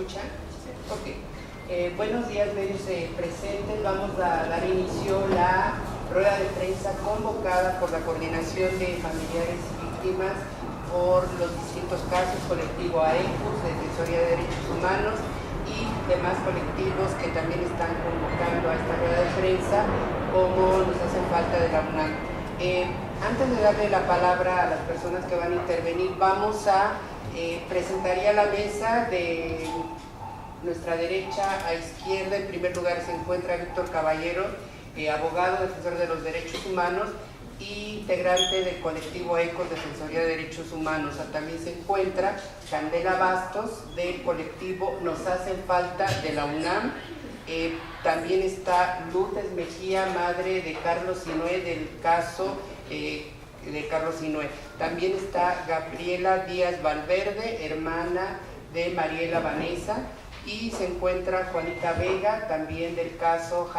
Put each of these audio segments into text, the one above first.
escuchan? Ok. Buenos días, medios presentes. Vamos a dar inicio a la rueda de prensa convocada por la Coordinación de Familiares y Víctimas por los distintos casos, colectivo AECUS, Defensoría de Derechos Humanos y demás colectivos que también están convocando a esta rueda de prensa, como nos hacen falta de la UNAM. Antes de darle la palabra a las personas que van a intervenir, vamos a presentaría la mesa. De nuestra derecha a izquierda, en primer lugar se encuentra Víctor Caballero, abogado, defensor de los derechos humanos y integrante del colectivo ECOS, Defensoría de Derechos Humanos. También se encuentra Candela Bastos, del colectivo Nos Hacen Falta, de la UNAM. También está Lourdes Mejía, madre de Carlos Sinue, del caso de Carlos Sinue. También está Gabriela Díaz Valverde, hermana de Mariela Vanessa. Y se encuentra Juanita Vega, también del caso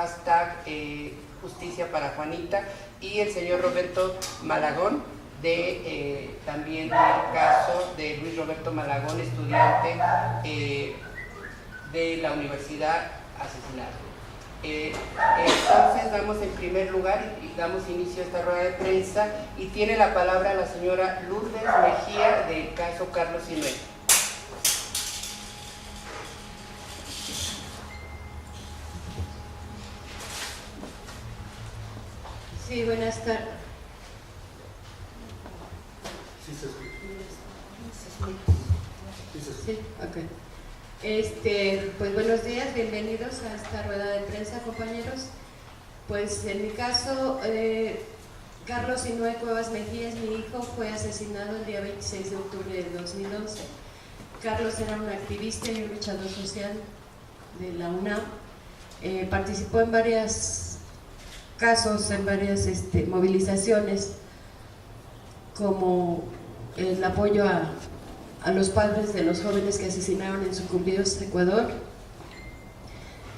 #Justicia para Juanita, y el señor Roberto Malagón, también del caso de Luis Roberto Malagón, estudiante de la universidad asesinado. Entonces damos en primer lugar y damos inicio a esta rueda de prensa, y tiene la palabra la señora Lourdes Mejía, del caso Carlos Sinue. Sí, buenas tardes. Sí, se escucha. Sí, ok. Pues buenos días, bienvenidos a esta rueda de prensa, compañeros. Pues en mi caso, Carlos Sinue Cuevas Mejía es mi hijo, fue asesinado el día 26 de octubre de 2011. Carlos era un activista y un luchador social de la UNAM. Participó en varios casos, en varias movilizaciones, como el apoyo a los padres de los jóvenes que asesinaron en Sucumbíos, Ecuador.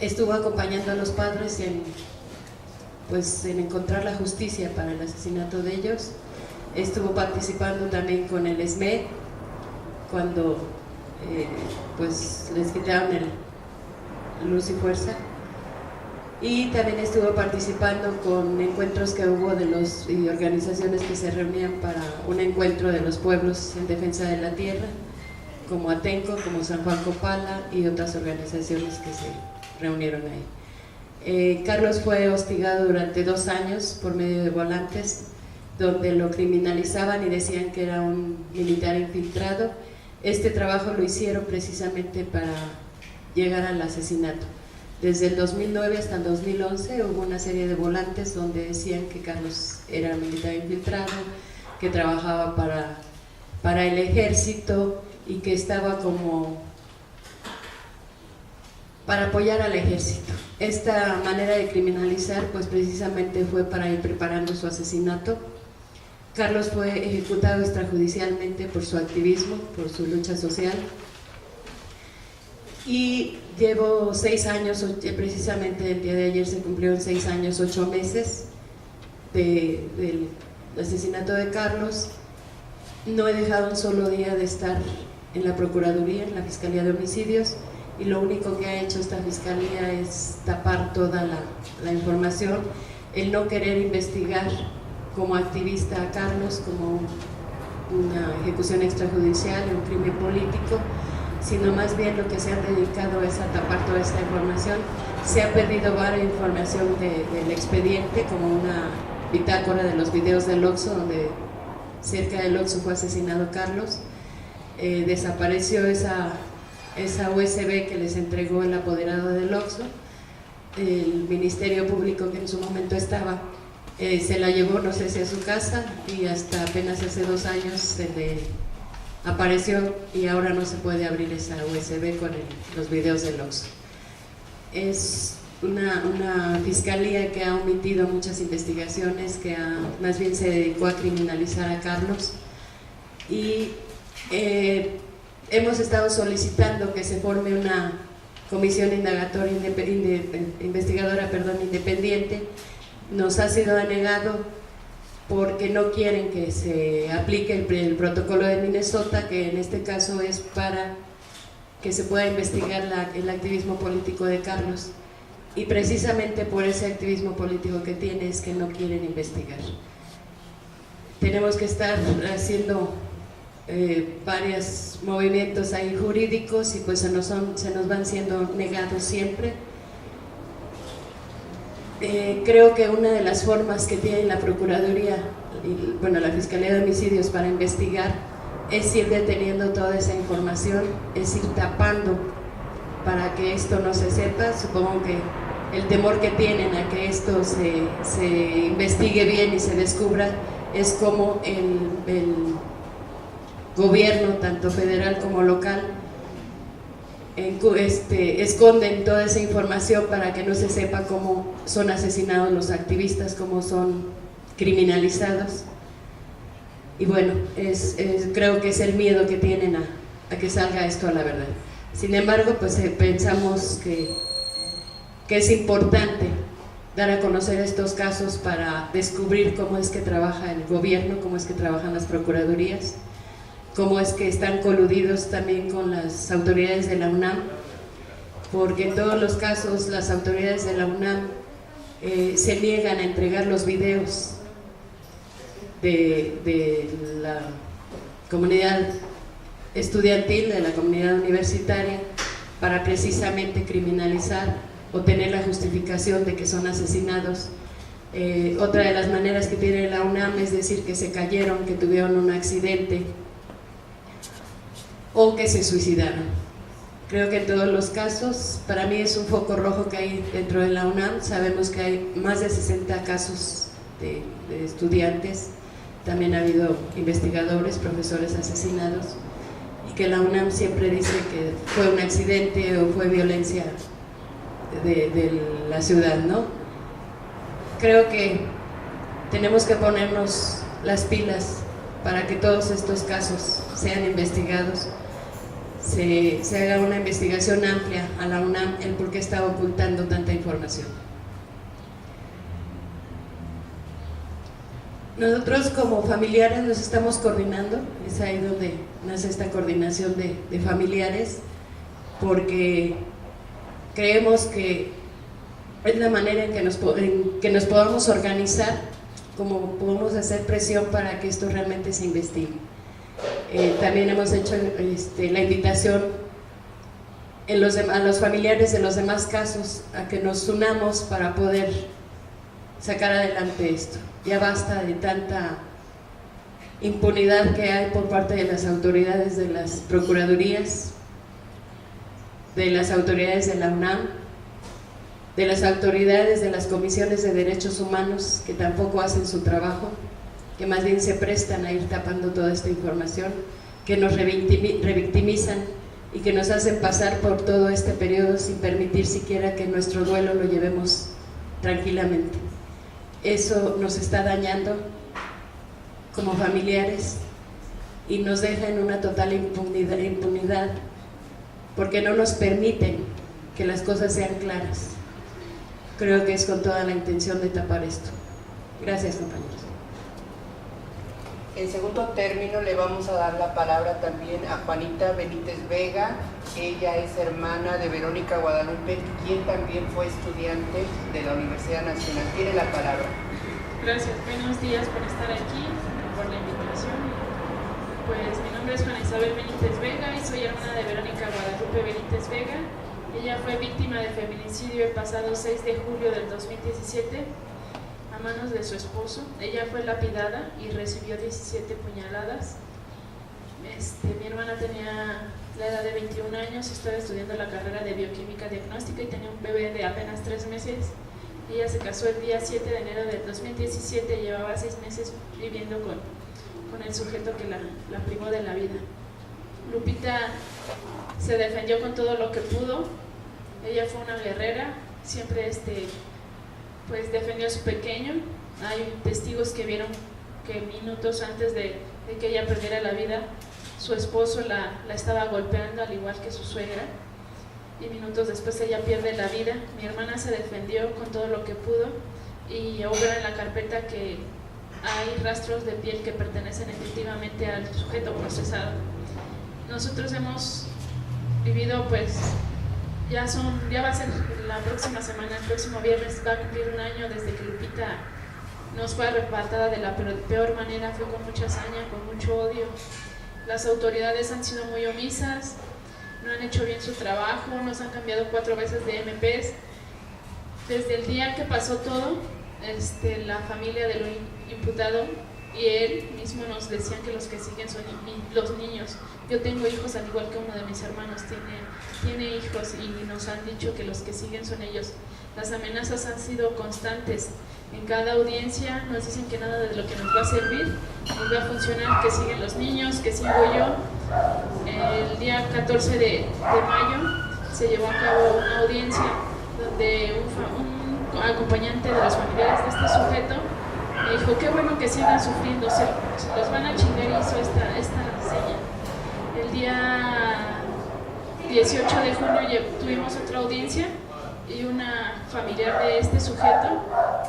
Estuvo acompañando a los padres en encontrar la justicia para el asesinato de ellos. Estuvo participando también con el SME cuando les quitaron el luz y fuerza. Y también estuvo participando con encuentros que hubo y organizaciones que se reunían para un encuentro de los pueblos en defensa de la tierra, como Atenco, como San Juan Copala y otras organizaciones que se reunieron ahí. Carlos fue hostigado durante 2 años por medio de volantes, donde lo criminalizaban y decían que era un militar infiltrado. Este trabajo lo hicieron precisamente para llegar al asesinato. Desde el 2009 hasta el 2011 hubo una serie de volantes donde decían que Carlos era militar infiltrado, que trabajaba para el ejército y que estaba como para apoyar al ejército. Esta manera de criminalizar pues precisamente fue para ir preparando su asesinato. Carlos fue ejecutado extrajudicialmente por su activismo, por su lucha social. Y llevo 6 años, precisamente el día de ayer se cumplieron 6 años, 8 meses del asesinato de Carlos. No he dejado un solo día de estar en la Procuraduría, en la Fiscalía de Homicidios, y lo único que ha hecho esta Fiscalía es tapar toda la información, el no querer investigar como activista a Carlos como una ejecución extrajudicial, un crimen político, sino más bien lo que se han dedicado es a tapar toda esta información. Se ha perdido varias información del expediente, como una bitácora de los videos del Oxxo, donde cerca del Oxxo fue asesinado Carlos. Desapareció esa USB que les entregó el apoderado del Oxxo. El Ministerio Público, que en su momento estaba, se la llevó, no sé si a su casa, y hasta apenas hace 2 años se le apareció y ahora no se puede abrir esa USB con los videos del Oxxo. Es una fiscalía que ha omitido muchas investigaciones, que más bien se dedicó a criminalizar a Carlos, y hemos estado solicitando que se forme una comisión indagatoria investigadora independiente. Nos ha sido denegado porque no quieren que se aplique el protocolo de Minnesota, que en este caso es para que se pueda investigar el activismo político de Carlos, y precisamente por ese activismo político que tiene es que no quieren investigar. Tenemos que estar haciendo varios movimientos ahí jurídicos y pues se nos van siendo negados siempre. Creo que una de las formas que tiene la Procuraduría, bueno, la Fiscalía de Homicidios para investigar, es ir deteniendo toda esa información, es ir tapando para que esto no se sepa. Supongo que el temor que tienen a que esto se investigue bien y se descubra es como el gobierno, tanto federal como local, esconden toda esa información para que no se sepa cómo son asesinados los activistas, cómo son criminalizados. Y bueno, creo que es el miedo que tienen a que salga esto a la verdad. Sin embargo, pues pensamos que es importante dar a conocer estos casos para descubrir cómo es que trabaja el gobierno, cómo es que trabajan las procuradurías, cómo es que están coludidos también con las autoridades de la UNAM, porque en todos los casos las autoridades de la UNAM se niegan a entregar los videos de la comunidad estudiantil, de la comunidad universitaria, para precisamente criminalizar o tener la justificación de que son asesinados. Otra de las maneras que tiene la UNAM es decir que se cayeron, que tuvieron un accidente o que se suicidaron. Creo que en todos los casos, para mí es un foco rojo que hay dentro de la UNAM. Sabemos que hay más de 60 casos de estudiantes, también ha habido investigadores, profesores asesinados, y que la UNAM siempre dice que fue un accidente o fue violencia de la ciudad, ¿no? Creo que tenemos que ponernos las pilas para que todos estos casos sean investigados, se haga una investigación amplia a la UNAM el por qué está ocultando tanta información. Nosotros como familiares nos estamos coordinando, es ahí donde nace esta coordinación de familiares, porque creemos que es la manera en que nos podamos organizar, como podemos hacer presión para que esto realmente se investigue. También hemos hecho la invitación a los familiares de los demás casos a que nos unamos para poder sacar adelante esto. Ya basta de tanta impunidad que hay por parte de las autoridades de las procuradurías, de las autoridades de la UNAM, de las autoridades de las comisiones de derechos humanos, que tampoco hacen su trabajo, que más bien se prestan a ir tapando toda esta información, que nos revictimizan y que nos hacen pasar por todo este periodo sin permitir siquiera que nuestro duelo lo llevemos tranquilamente. Eso nos está dañando como familiares y nos deja en una total impunidad, porque no nos permiten que las cosas sean claras. Creo que es con toda la intención de tapar esto. Gracias, compañeros. En segundo término le vamos a dar la palabra también a Juanita Benítez Vega. Ella es hermana de Verónica Guadalupe, quien también fue estudiante de la Universidad Nacional. Tiene la palabra. Gracias, buenos días por estar aquí, por la invitación. Pues mi nombre es Juana Isabel Benítez Vega y soy hermana de Verónica Guadalupe Benítez Vega. Ella fue víctima de feminicidio el pasado 6 de julio del 2017 a manos de su esposo. Ella fue lapidada y recibió 17 puñaladas. Mi hermana tenía la edad de 21 años, estaba estudiando la carrera de bioquímica diagnóstica y tenía un bebé de apenas 3 meses. Ella se casó el día 7 de enero del 2017, llevaba 6 meses viviendo con el sujeto que la privó de la vida. Lupita se defendió con todo lo que pudo. Ella fue una guerrera, siempre pues defendió a su pequeño. Hay testigos que vieron que minutos antes de que ella perdiera la vida, su esposo la estaba golpeando, al igual que su suegra, y minutos después ella pierde la vida. Mi hermana se defendió con todo lo que pudo y obra en la carpeta que hay rastros de piel que pertenecen efectivamente al sujeto procesado. Nosotros hemos vivido, pues ya va a ser la próxima semana, el próximo viernes va a cumplir un año desde que Lupita nos fue arrebatada de la peor manera. Fue con mucha hazaña, con mucho odio. Las autoridades han sido muy omisas, no han hecho bien su trabajo, nos han cambiado 4 veces de MPs. Desde el día que pasó todo, la familia del imputado y él mismo nos decían que los que siguen son los niños. Yo tengo hijos, al igual que uno de mis hermanos tiene hijos, y nos han dicho que los que siguen son ellos. Las amenazas han sido constantes. En cada audiencia nos dicen que nada de lo que nos va a servir nos va a funcionar, que siguen los niños, que sigo yo. El día 14 de mayo se llevó a cabo una audiencia donde un acompañante de los familiares de este sujeto me dijo: qué bueno que sigan sufriendo, se los van a chingar, y hizo esta seña. El día 18 de junio tuvimos otra audiencia, y una familiar de este sujeto,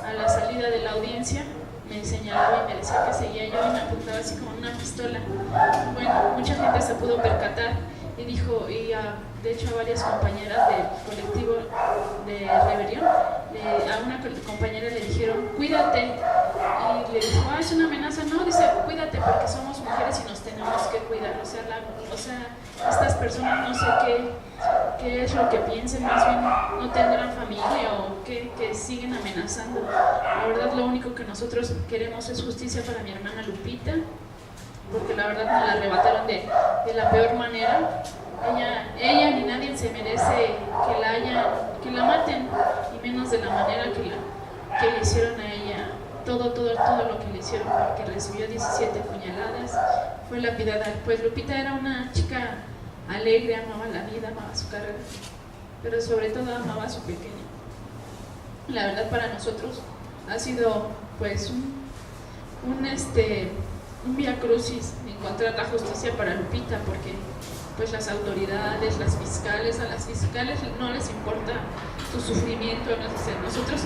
a la salida de la audiencia, me señalaba y me decía que seguía yo, y me apuntaba así como una pistola. Bueno, mucha gente se pudo percatar y dijo, de hecho a varias compañeras del colectivo de rebelión, a una compañera le dijeron: cuídate, y le dijo: es una amenaza. No, dice: cuídate porque somos mujeres y nos tenemos que cuidar. O sea, estas personas no sé qué es lo que piensen, más bien no tendrán familia o que siguen amenazando. La verdad, lo único que nosotros queremos es justicia para mi hermana Lupita, porque la verdad nos la arrebataron de la peor manera. Ella ni nadie se merece que la maten, y menos de la manera que le hicieron a ella. Todo lo que le hicieron, porque recibió 17 puñaladas, fue lapidada. Pues Lupita era una chica alegre, amaba la vida, amaba su carrera, pero sobre todo amaba a su pequeña. La verdad, para nosotros ha sido pues un vía crucis encontrar la justicia para Lupita, porque pues las autoridades, las fiscales, a las fiscales no les importa su sufrimiento. Nosotros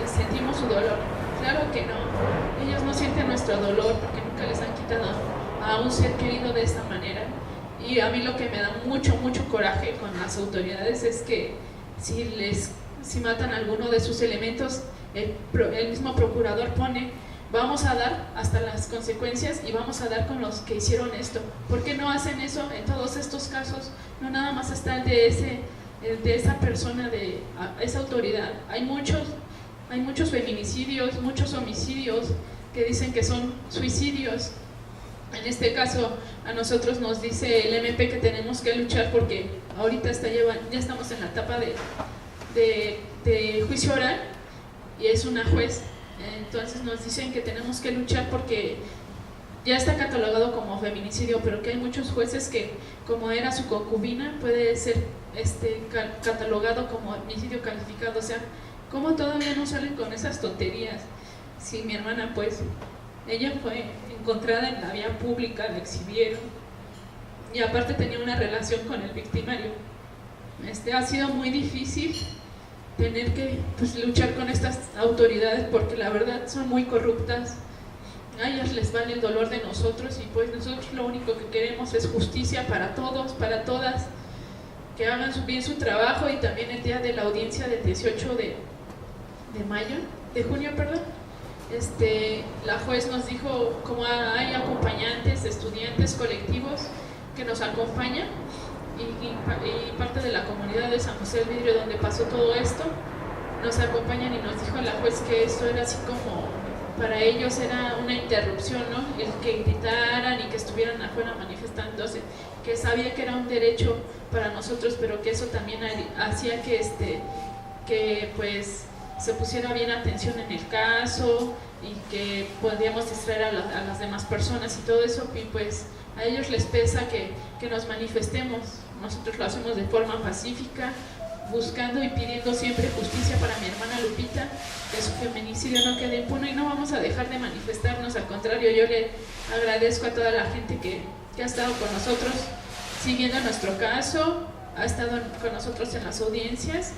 sentimos su dolor, claro que no, ellos no sienten nuestro dolor porque nunca les han quitado a un ser querido de esta manera. Y a mí lo que me da mucho coraje con las autoridades es que si matan a alguno de sus elementos, el mismo procurador pone: vamos a dar hasta las consecuencias y vamos a dar con los que hicieron esto. ¿Por qué no hacen eso en todos estos casos? No nada más está el de esa persona, de esa autoridad. Hay muchos feminicidios, muchos homicidios que dicen que son suicidios. En este caso, a nosotros nos dice el MP que tenemos que luchar porque ahorita ya estamos en la etapa de juicio oral, y es una juez. Entonces nos dicen que tenemos que luchar porque ya está catalogado como feminicidio, pero que hay muchos jueces que, como era su concubina, puede ser catalogado como homicidio calificado. O sea, ¿cómo todavía no salen con esas tonterías? Si mi hermana, pues, ella fue encontrada en la vía pública, la exhibieron, y aparte tenía una relación con el victimario. Ha sido muy difícil tener que luchar con estas autoridades, porque la verdad son muy corruptas. A ellas les vale el dolor de nosotros, y pues nosotros lo único que queremos es justicia para todos, para todas, que hagan bien su trabajo. Y también el día de la audiencia del 18 de junio, la juez nos dijo, como hay acompañantes, estudiantes, colectivos que nos acompañan, y parte de la comunidad de San José del Vidrio, donde pasó todo esto, nos acompañan, y nos dijo la juez que esto era así como, para ellos era una interrupción, ¿no? El que gritaran y que estuvieran afuera manifestándose, que sabía que era un derecho para nosotros, pero que eso también hacía que pues se pusiera bien atención en el caso, y que podíamos distraer a las demás personas y todo eso. Y pues a ellos les pesa que nos manifestemos. Nosotros lo hacemos de forma pacífica, buscando y pidiendo siempre justicia para mi hermana Lupita, que su feminicidio no quede impune, y no vamos a dejar de manifestarnos. Al contrario, yo le agradezco a toda la gente que ha estado con nosotros siguiendo nuestro caso, ha estado con nosotros en las audiencias,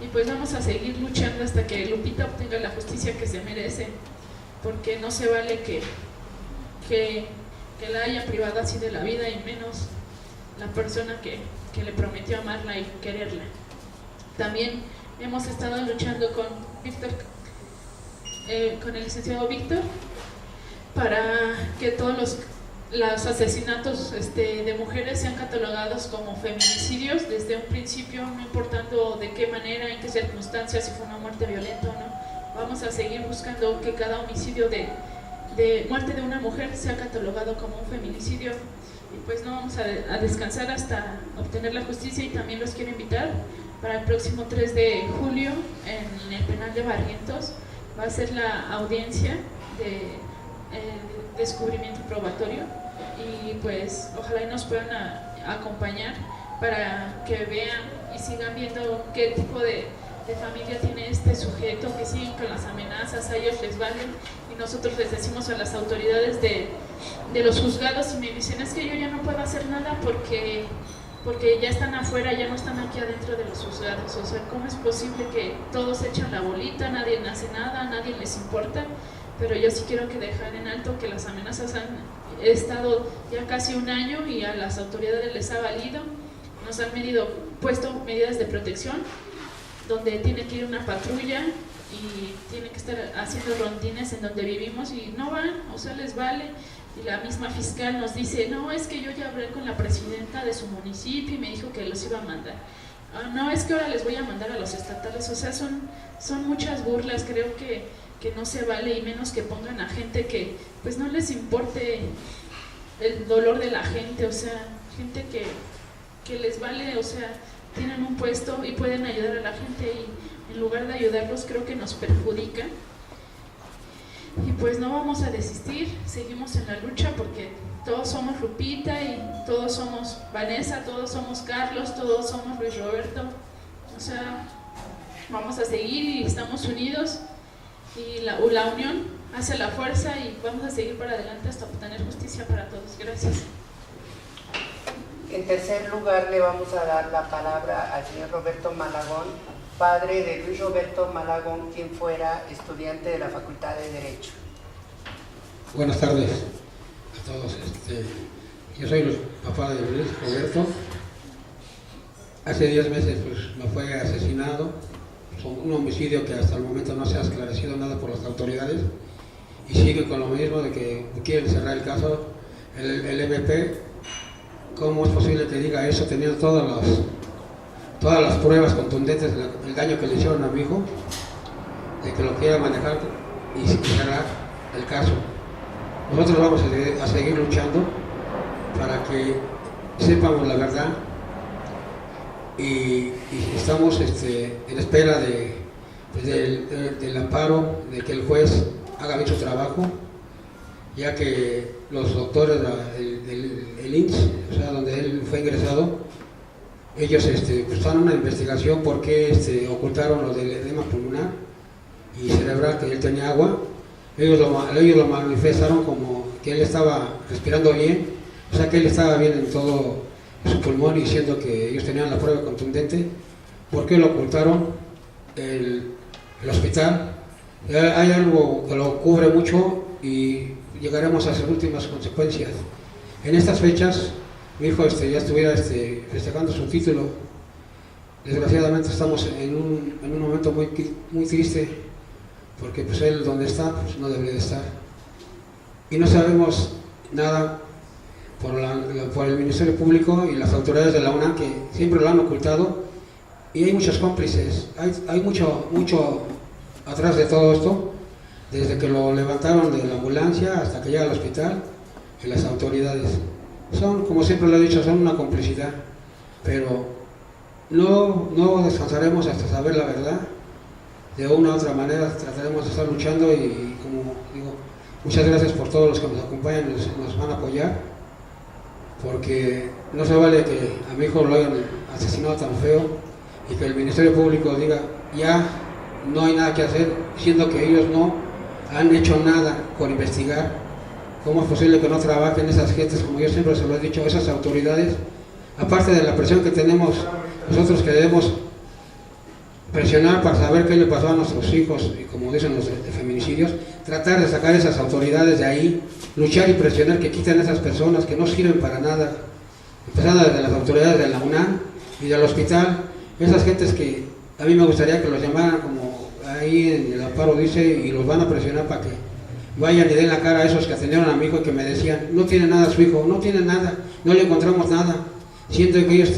y pues vamos a seguir luchando hasta que Lupita obtenga la justicia que se merece, porque no se vale que la haya privado así de la vida, y menos la persona que que le prometió amarla y quererla. También hemos estado luchando con Víctor, con el licenciado Víctor, para que todos los asesinatos de mujeres sean catalogados como feminicidios desde un principio, no importando de qué manera, en qué circunstancias, si fue una muerte violenta o no. Vamos a seguir buscando que cada homicidio de muerte de una mujer sea catalogado como un feminicidio, y pues no vamos a descansar hasta obtener la justicia. Y también los quiero invitar para el próximo 3 de julio en el penal de Barrientos. Va a ser la audiencia de descubrimiento probatorio, y pues ojalá y nos puedan acompañar para que vean y sigan viendo qué tipo de familia tiene este sujeto, que siguen con las amenazas, a ellos les valen, y nosotros les decimos a las autoridades de los juzgados, y me dicen, es que yo ya no puedo hacer nada porque ya están afuera, ya no están aquí adentro de los juzgados. O sea, ¿cómo es posible que todos echan la bolita, nadie hace nada, nadie les importa? Pero yo sí quiero que dejar en alto que las amenazas han estado ya casi un año y a las autoridades les ha valido. Nos han puesto medidas de protección, donde tiene que ir una patrulla y tiene que estar haciendo rondines en donde vivimos, y no van, o sea, les vale. Y la misma fiscal nos dice, no, es que yo ya hablé con la presidenta de su municipio y me dijo que los iba a mandar. No, es que ahora les voy a mandar a los estatales. O sea, son muchas burlas. Creo que no se vale, y menos que pongan a gente que pues no les importe el dolor de la gente. O sea, gente que les vale, o sea, tienen un puesto y pueden ayudar a la gente, y en lugar de ayudarlos creo que nos perjudica. Y pues no vamos a desistir, seguimos en la lucha, porque todos somos Lupita y todos somos Vanessa, todos somos Carlos, todos somos Luis Roberto. O sea, vamos a seguir y estamos unidos, y la unión hace la fuerza, y vamos a seguir para adelante hasta obtener justicia para todos. Gracias. En tercer lugar, le vamos a dar la palabra al señor Roberto Malagón, padre de Luis Roberto Malagón, quien fuera estudiante de la Facultad de Derecho. Buenas tardes a todos. Yo soy el papá de Luis Roberto. Hace 10 meses pues, me fue asesinado. Un homicidio que hasta el momento no se ha esclarecido nada por las autoridades, y sigue con lo mismo de que quieren cerrar el caso. El MP, ¿cómo es posible que diga eso teniendo todas las pruebas contundentes del daño que le hicieron a mi hijo, de que lo quiera manejar y cerrar el caso? Nosotros vamos a seguir luchando para que sepamos la verdad, y estamos en espera del amparo, de que el juez haga bien su trabajo, ya que los doctores del INSS, o sea, donde él fue ingresado, ellos están en una investigación por qué ocultaron lo del edema pulmonar y cerebral, que él tenía agua. Ellos lo manifestaron como que él estaba respirando bien, o sea que él estaba bien en todo su pulmón, y diciendo que ellos tenían la prueba contundente. ¿Por qué lo ocultaron el hospital? Hay algo que lo cubre mucho, y llegaremos a sus últimas consecuencias. En estas fechas, mi hijo ya estuviera festejando su título. Desgraciadamente estamos en un momento muy, muy triste, porque pues él donde está pues no debería de estar, y no sabemos nada por el Ministerio Público y las autoridades de la UNAM, que siempre lo han ocultado, y hay muchos cómplices, hay mucho atrás de todo esto, desde que lo levantaron de la ambulancia hasta que llega al hospital, y las autoridades son, como siempre lo he dicho, son una complicidad, pero no descansaremos hasta saber la verdad. De una u otra manera trataremos de estar luchando, y como digo, muchas gracias por todos los que nos acompañan y nos van a apoyar, porque no se vale que a mi hijo lo hayan asesinado tan feo, y que el Ministerio Público diga ya no hay nada que hacer, siendo que ellos no han hecho nada por investigar. ¿Cómo es posible que no trabajen esas gentes, como yo siempre se lo he dicho, esas autoridades? Aparte de la presión que tenemos nosotros, que debemos presionar para saber qué le pasó a nuestros hijos, y como dicen los de feminicidios, tratar de sacar esas autoridades de ahí, luchar y presionar que quiten a esas personas que no sirven para nada. empezando desde las autoridades de la UNAM y del hospital, esas gentes que a mí me gustaría que los llamaran, como ahí en el amparo dice, y los van a presionar para que vayan y den la cara a esos que atendieron a mi hijo y que me decían, no tiene nada su hijo, no tiene nada, no le encontramos nada. Siento que ellos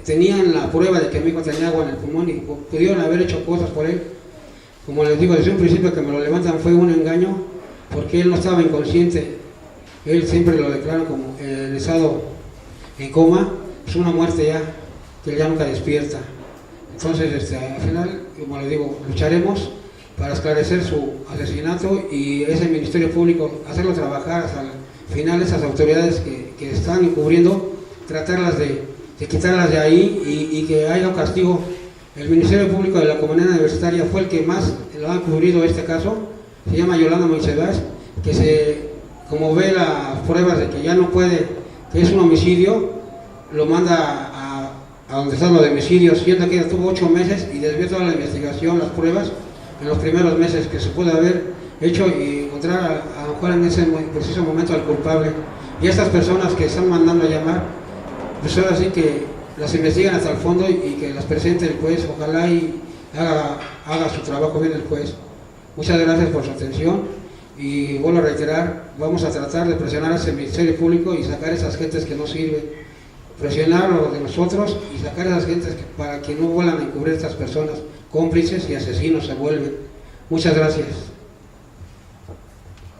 tenían la prueba de que mi hijo tenía agua en el pulmón y pudieron haber hecho cosas por él. Como les digo, desde un principio que me lo levantan fue un engaño, porque él no estaba inconsciente. Él siempre lo declara como en estado en coma, es una muerte ya, que él ya nunca despierta. Entonces, al final, como les digo, lucharemos para esclarecer su asesinato y ese Ministerio Público, hacerlo trabajar hasta el final, esas autoridades que están encubriendo, tratarlas de quitarlas de ahí y que haya un castigo. El Ministerio Público de la Comunidad Universitaria fue el que más lo ha cubrido este caso, se llama Yolanda Moisés, que como ve las pruebas de que ya no puede, que es un homicidio, lo manda a donde están los homicidios, siendo que estuvo 8 meses y desvió toda la investigación, las pruebas, en los primeros meses que se pudo haber hecho y encontrar a lo mejor en ese preciso momento al culpable. Y estas personas que están mandando a llamar, pues ahora sí que las investigan hasta el fondo y que las presente el juez, ojalá y haga su trabajo bien el juez. Muchas gracias por su atención y vuelvo a reiterar, vamos a tratar de presionar a ese Ministerio Público y sacar esas gentes que no sirven, presionarlo de nosotros y sacar esas gentes para que no vuelvan a encubrir a estas personas, cómplices y asesinos se vuelven. Muchas gracias.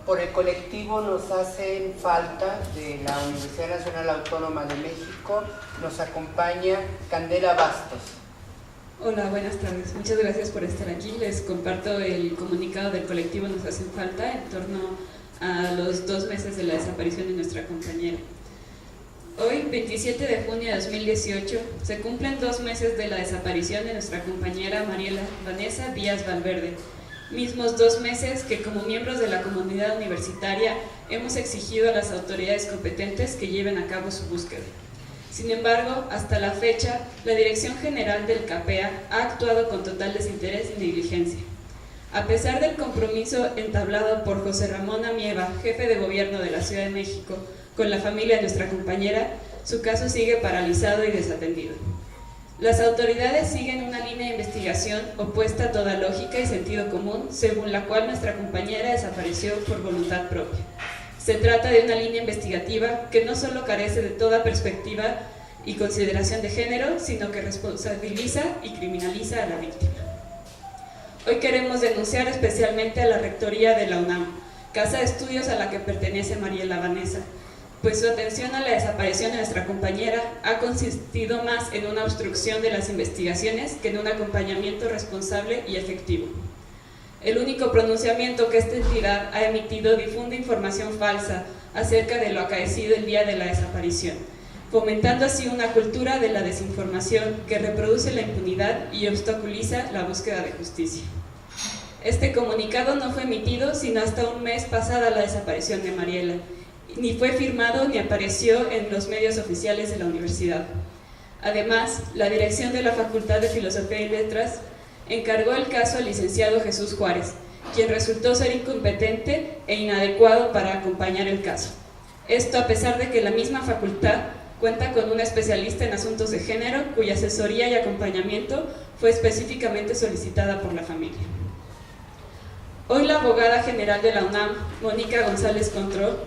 Por el colectivo nos hacen falta de la Universidad Nacional Autónoma de México, nos acompaña Candela Bastos. Hola, buenas tardes. Muchas gracias por estar aquí. Les comparto el comunicado del colectivo Nos Hacen Falta en torno a los 2 meses de la desaparición de nuestra compañera. Hoy, 27 de junio de 2018, se cumplen 2 meses de la desaparición de nuestra compañera Mariela Vanessa Díaz Valverde. Mismos 2 meses que como miembros de la comunidad universitaria hemos exigido a las autoridades competentes que lleven a cabo su búsqueda. Sin embargo, hasta la fecha, la Dirección General del CAPEA ha actuado con total desinterés y negligencia. A pesar del compromiso entablado por José Ramón Amieva, jefe de gobierno de la Ciudad de México, con la familia de nuestra compañera, su caso sigue paralizado y desatendido. Las autoridades siguen una línea de investigación opuesta a toda lógica y sentido común, según la cual nuestra compañera desapareció por voluntad propia. Se trata de una línea investigativa que no solo carece de toda perspectiva y consideración de género, sino que responsabiliza y criminaliza a la víctima. Hoy queremos denunciar especialmente a la Rectoría de la UNAM, casa de estudios a la que pertenece Mariela Vanessa, pues su atención a la desaparición de nuestra compañera ha consistido más en una obstrucción de las investigaciones que en un acompañamiento responsable y efectivo. El único pronunciamiento que esta entidad ha emitido difunde información falsa acerca de lo acaecido el día de la desaparición, fomentando así una cultura de la desinformación que reproduce la impunidad y obstaculiza la búsqueda de justicia. Este comunicado no fue emitido sino hasta un mes pasada la desaparición de Mariela, ni fue firmado ni apareció en los medios oficiales de la universidad. Además, la dirección de la Facultad de Filosofía y Letras encargó el caso al licenciado Jesús Juárez, quien resultó ser incompetente e inadecuado para acompañar el caso. Esto a pesar de que la misma facultad cuenta con una especialista en asuntos de género cuya asesoría y acompañamiento fue específicamente solicitada por la familia. Hoy la abogada general de la UNAM, Mónica González Contró,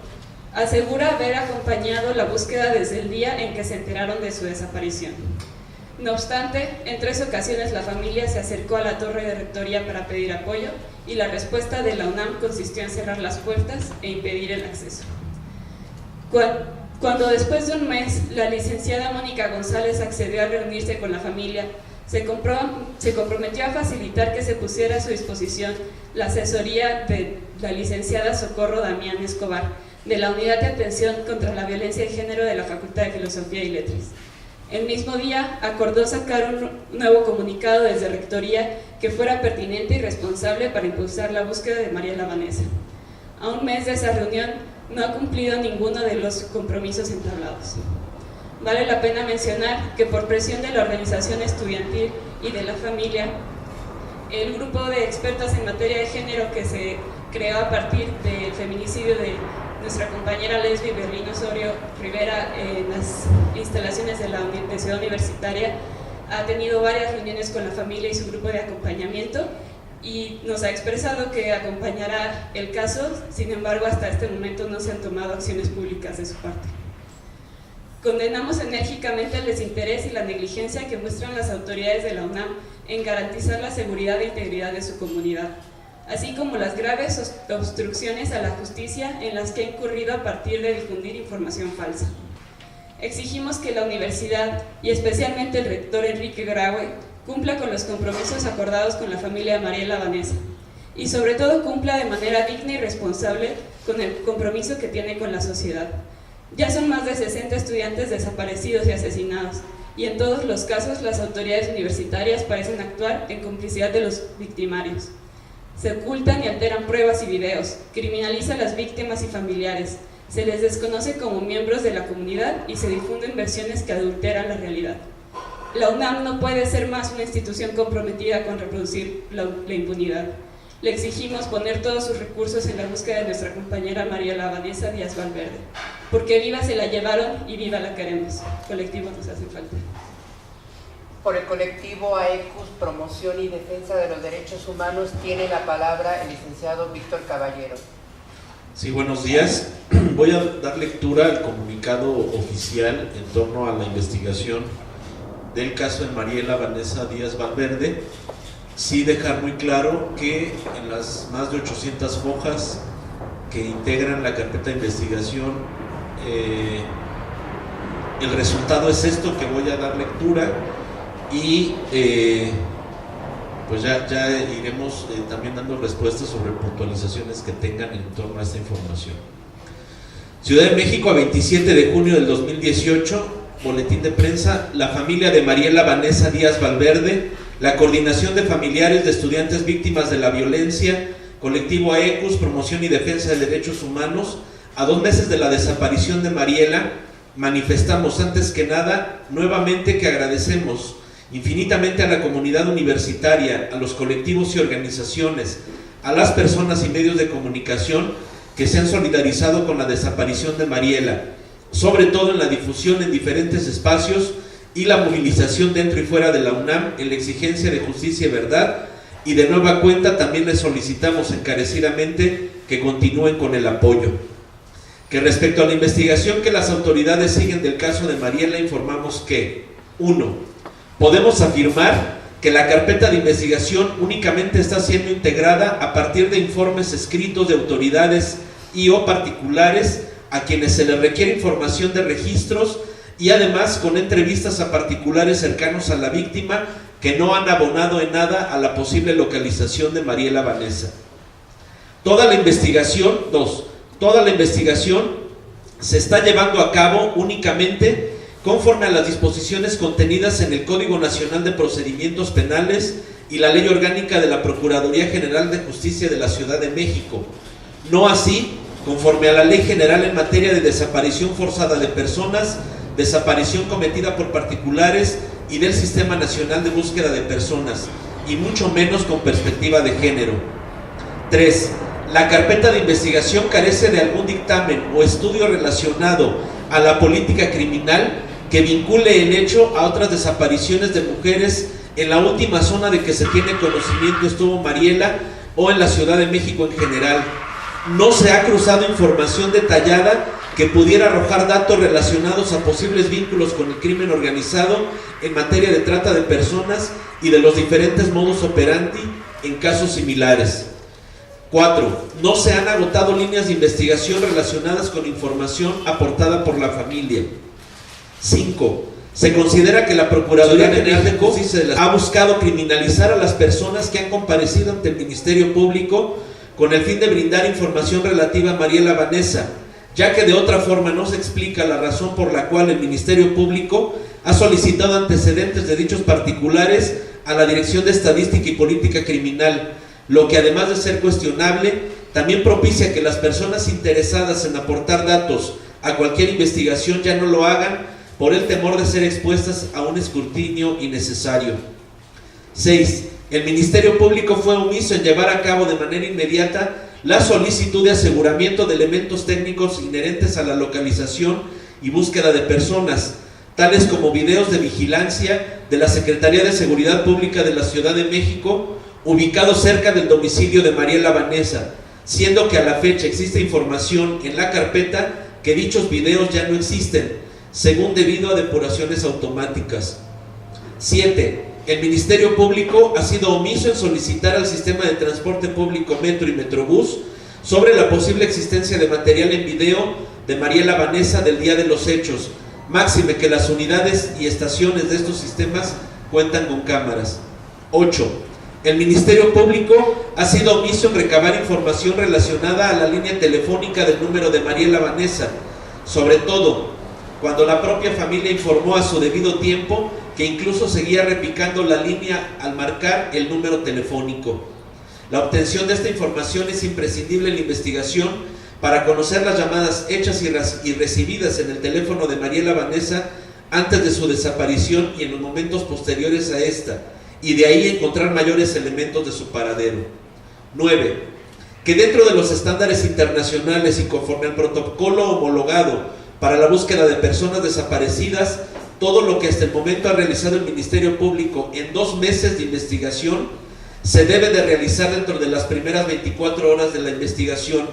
asegura haber acompañado la búsqueda desde el día en que se enteraron de su desaparición. No obstante, en 3 ocasiones la familia se acercó a la torre de rectoría para pedir apoyo y la respuesta de la UNAM consistió en cerrar las puertas e impedir el acceso. Cuando después de un mes la licenciada Mónica González accedió a reunirse con la familia, se comprometió a facilitar que se pusiera a su disposición la asesoría de la licenciada Socorro Damián Escobar, de la Unidad de Atención contra la Violencia de Género de la Facultad de Filosofía y Letras. El mismo día acordó sacar un nuevo comunicado desde Rectoría que fuera pertinente y responsable para impulsar la búsqueda de Mariela Vanessa. A un mes de esa reunión no ha cumplido ninguno de los compromisos entablados. Vale la pena mencionar que por presión de la organización estudiantil y de la familia, El grupo de expertas en materia de género que se creó a partir del feminicidio de nuestra compañera Lesbi Berlín Osorio Rivera en las instalaciones de Ciudad Universitaria ha tenido varias reuniones con la familia y su grupo de acompañamiento y nos ha expresado que acompañará el caso. Sin embargo, hasta este momento no se han tomado acciones públicas de su parte. Condenamos enérgicamente el desinterés y la negligencia que muestran las autoridades de la UNAM en garantizar la seguridad e integridad de su comunidad, así como las graves obstrucciones a la justicia en las que ha incurrido a partir de difundir información falsa. Exigimos que la universidad, y especialmente el rector Enrique Graue, cumpla con los compromisos acordados con la familia de Mariela Vanessa, y sobre todo cumpla de manera digna y responsable con el compromiso que tiene con la sociedad. Ya son más de 60 estudiantes desaparecidos y asesinados, y en todos los casos las autoridades universitarias parecen actuar en complicidad de los victimarios. Se ocultan y alteran pruebas y videos, criminaliza a las víctimas y familiares, se les desconoce como miembros de la comunidad y se difunden versiones que adulteran la realidad. La UNAM no puede ser más una institución comprometida con reproducir la impunidad. Le exigimos poner todos sus recursos en la búsqueda de nuestra compañera Mariela Vanessa Díaz Valverde, porque viva se la llevaron y viva la queremos. Colectivo nos hace falta. Por el colectivo AECUS, Promoción y Defensa de los Derechos Humanos, tiene la palabra el licenciado Víctor Caballero. Sí, buenos días. Voy a dar lectura al comunicado oficial en torno a la investigación del caso de Mariela Vanessa Díaz Valverde. Sí dejar muy claro que en las más de 800 hojas que integran la carpeta de investigación, el resultado es esto que voy a dar lectura y pues ya iremos también dando respuestas sobre puntualizaciones que tengan en torno a esta información. Ciudad de México, a 27 de junio del 2018, boletín de prensa: la familia de Mariela Vanessa Díaz Valverde, la Coordinación de Familiares de Estudiantes Víctimas de la Violencia, colectivo AECUS, Promoción y Defensa de Derechos Humanos, a 2 meses de la desaparición de Mariela, manifestamos antes que nada nuevamente que agradecemos infinitamente a la comunidad universitaria, a los colectivos y organizaciones, a las personas y medios de comunicación que se han solidarizado con la desaparición de Mariela, sobre todo en la difusión en diferentes espacios y la movilización dentro y fuera de la UNAM en la exigencia de justicia y verdad, y de nueva cuenta también les solicitamos encarecidamente que continúen con el apoyo. Que respecto a la investigación que las autoridades siguen del caso de Mariela, informamos que 1. Podemos afirmar que la carpeta de investigación únicamente está siendo integrada a partir de informes escritos de autoridades y o particulares a quienes se les requiere información de registros, y además con entrevistas a particulares cercanos a la víctima que no han abonado en nada a la posible localización de Mariela Vanessa. Toda la investigación se está llevando a cabo únicamente conforme a las disposiciones contenidas en el Código Nacional de Procedimientos Penales y la Ley Orgánica de la Procuraduría General de Justicia de la Ciudad de México, no así conforme a la Ley General en materia de desaparición forzada de personas, desaparición cometida por particulares y del Sistema Nacional de Búsqueda de Personas, y mucho menos con perspectiva de género. 3. La carpeta de investigación carece de algún dictamen o estudio relacionado a la política criminal que vincule el hecho a otras desapariciones de mujeres en la última zona de que se tiene conocimiento estuvo Mariela o en la Ciudad de México en general. No se ha cruzado información detallada que pudiera arrojar datos relacionados a posibles vínculos con el crimen organizado en materia de trata de personas y de los diferentes modus operandi en casos similares. 4. No se han agotado líneas de investigación relacionadas con información aportada por la familia. 5. Se considera que la Procuraduría General de Justicia ha buscado criminalizar a las personas que han comparecido ante el Ministerio Público con el fin de brindar información relativa a Mariela Vanessa, ya que de otra forma no se explica la razón por la cual el Ministerio Público ha solicitado antecedentes de dichos particulares a la Dirección de Estadística y Política Criminal, lo que además de ser cuestionable, también propicia que las personas interesadas en aportar datos a cualquier investigación ya no lo hagan por el temor de ser expuestas a un escrutinio innecesario. 6. El Ministerio Público fue omiso en llevar a cabo de manera inmediata la solicitud de aseguramiento de elementos técnicos inherentes a la localización y búsqueda de personas, tales como videos de vigilancia de la Secretaría de Seguridad Pública de la Ciudad de México, ubicados cerca del domicilio de Mariela Vanessa, siendo que a la fecha existe información en la carpeta que dichos videos ya no existen, según debido a depuraciones automáticas. 7. El Ministerio Público ha sido omiso en solicitar al sistema de transporte público Metro y Metrobús sobre la posible existencia de material en video de Mariela Vanessa del día de los hechos, máxime que las unidades y estaciones de estos sistemas cuentan con cámaras. 8. El Ministerio Público ha sido omiso en recabar información relacionada a la línea telefónica del número de Mariela Vanessa, sobre todo cuando la propia familia informó a su debido tiempo que incluso seguía repicando la línea al marcar el número telefónico. La obtención de esta información es imprescindible en la investigación para conocer las llamadas hechas y recibidas en el teléfono de Mariela Vanessa antes de su desaparición y en los momentos posteriores a esta, y de ahí encontrar mayores elementos de su paradero. 9. Que dentro de los estándares internacionales y conforme al protocolo homologado para la búsqueda de personas desaparecidas, todo lo que hasta el momento ha realizado el Ministerio Público en 2 meses de investigación se debe de realizar dentro de las primeras 24 horas de la investigación.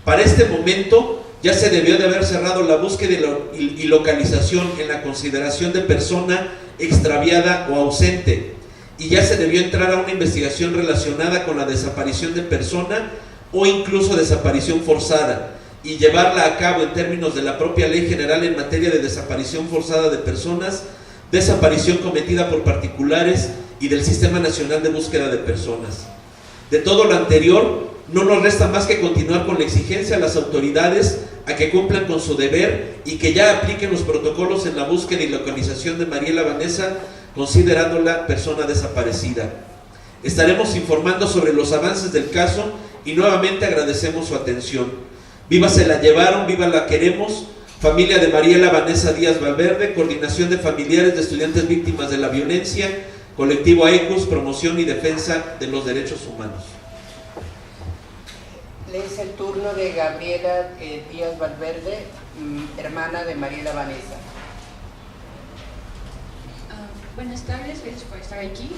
Para este momento ya se debió de haber cerrado la búsqueda y localización en la consideración de persona extraviada o ausente, y ya se debió entrar a una investigación relacionada con la desaparición de persona o incluso desaparición forzada, y llevarla a cabo en términos de la propia Ley General en materia de desaparición forzada de personas, desaparición cometida por particulares y del Sistema Nacional de Búsqueda de Personas. De todo lo anterior, no nos resta más que continuar con la exigencia a las autoridades a que cumplan con su deber y que ya apliquen los protocolos en la búsqueda y localización de Mariela Vanessa, considerándola persona desaparecida. Estaremos informando sobre los avances del caso y nuevamente agradecemos su atención. Viva se la llevaron, viva la queremos. Familia de Mariela Vanessa Díaz Valverde, Coordinación de Familiares de Estudiantes Víctimas de la Violencia, Colectivo AECUS, Promoción y Defensa de los Derechos Humanos. Es el turno de Gabriela Díaz Valverde, hermana de Mariela Vanessa. Buenas tardes, gracias por estar aquí.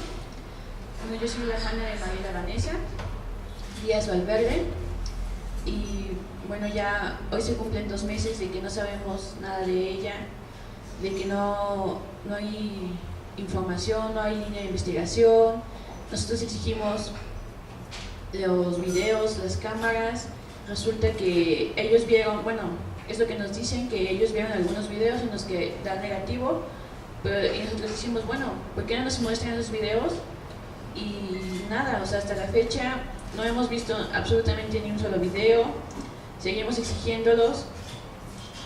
Bueno, yo soy la hermana de Mariela Vanessa Díaz Valverde y bueno, ya hoy se cumplen 2 meses de que no sabemos nada de ella, de que no hay información, no hay línea de investigación. Nosotros exigimos los videos, las cámaras. Resulta que ellos vieron, bueno, es lo que nos dicen, que ellos vieron algunos videos en los que da negativo, pero y nosotros decimos, bueno, ¿por qué no nos muestran los videos? Y nada, o sea, hasta la fecha no hemos visto absolutamente ni un solo video. Seguimos exigiéndolos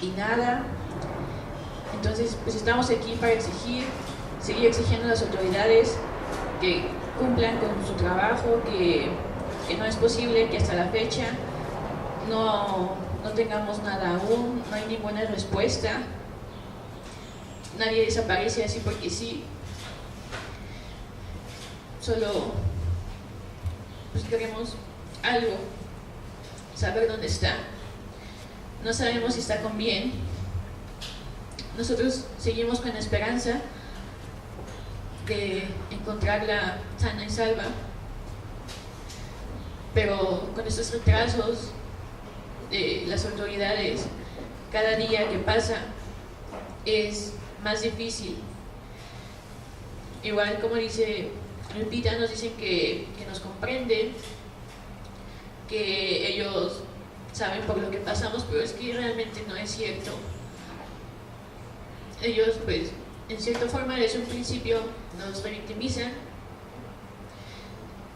y nada. Entonces, pues estamos aquí para seguir exigiendo a las autoridades que cumplan con su trabajo, que no es posible que hasta la fecha no tengamos nada aún, no hay ninguna respuesta. Nadie desaparece así porque sí. Solo pues queremos algo, saber dónde está. No sabemos si está con bien. Nosotros seguimos con la esperanza de encontrarla sana y salva, pero con estos retrasos de las autoridades, cada día que pasa es más difícil. Igual como dice Lupita, nos dicen que nos comprenden, que ellos saben por lo que pasamos, pero es que realmente no es cierto. Ellos, pues, en cierta forma, desde un principio nos revictimizan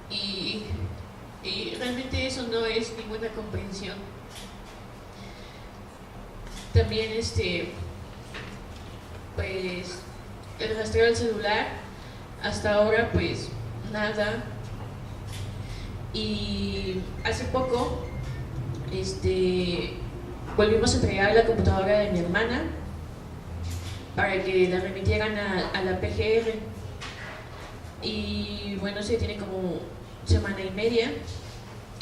y realmente eso no es ninguna comprensión. También, pues, el rastreo del celular, hasta ahora, pues, nada. Y hace poco volvimos a entregar la computadora de mi hermana para que la remitieran a la PGR, y bueno, se tiene como semana y media.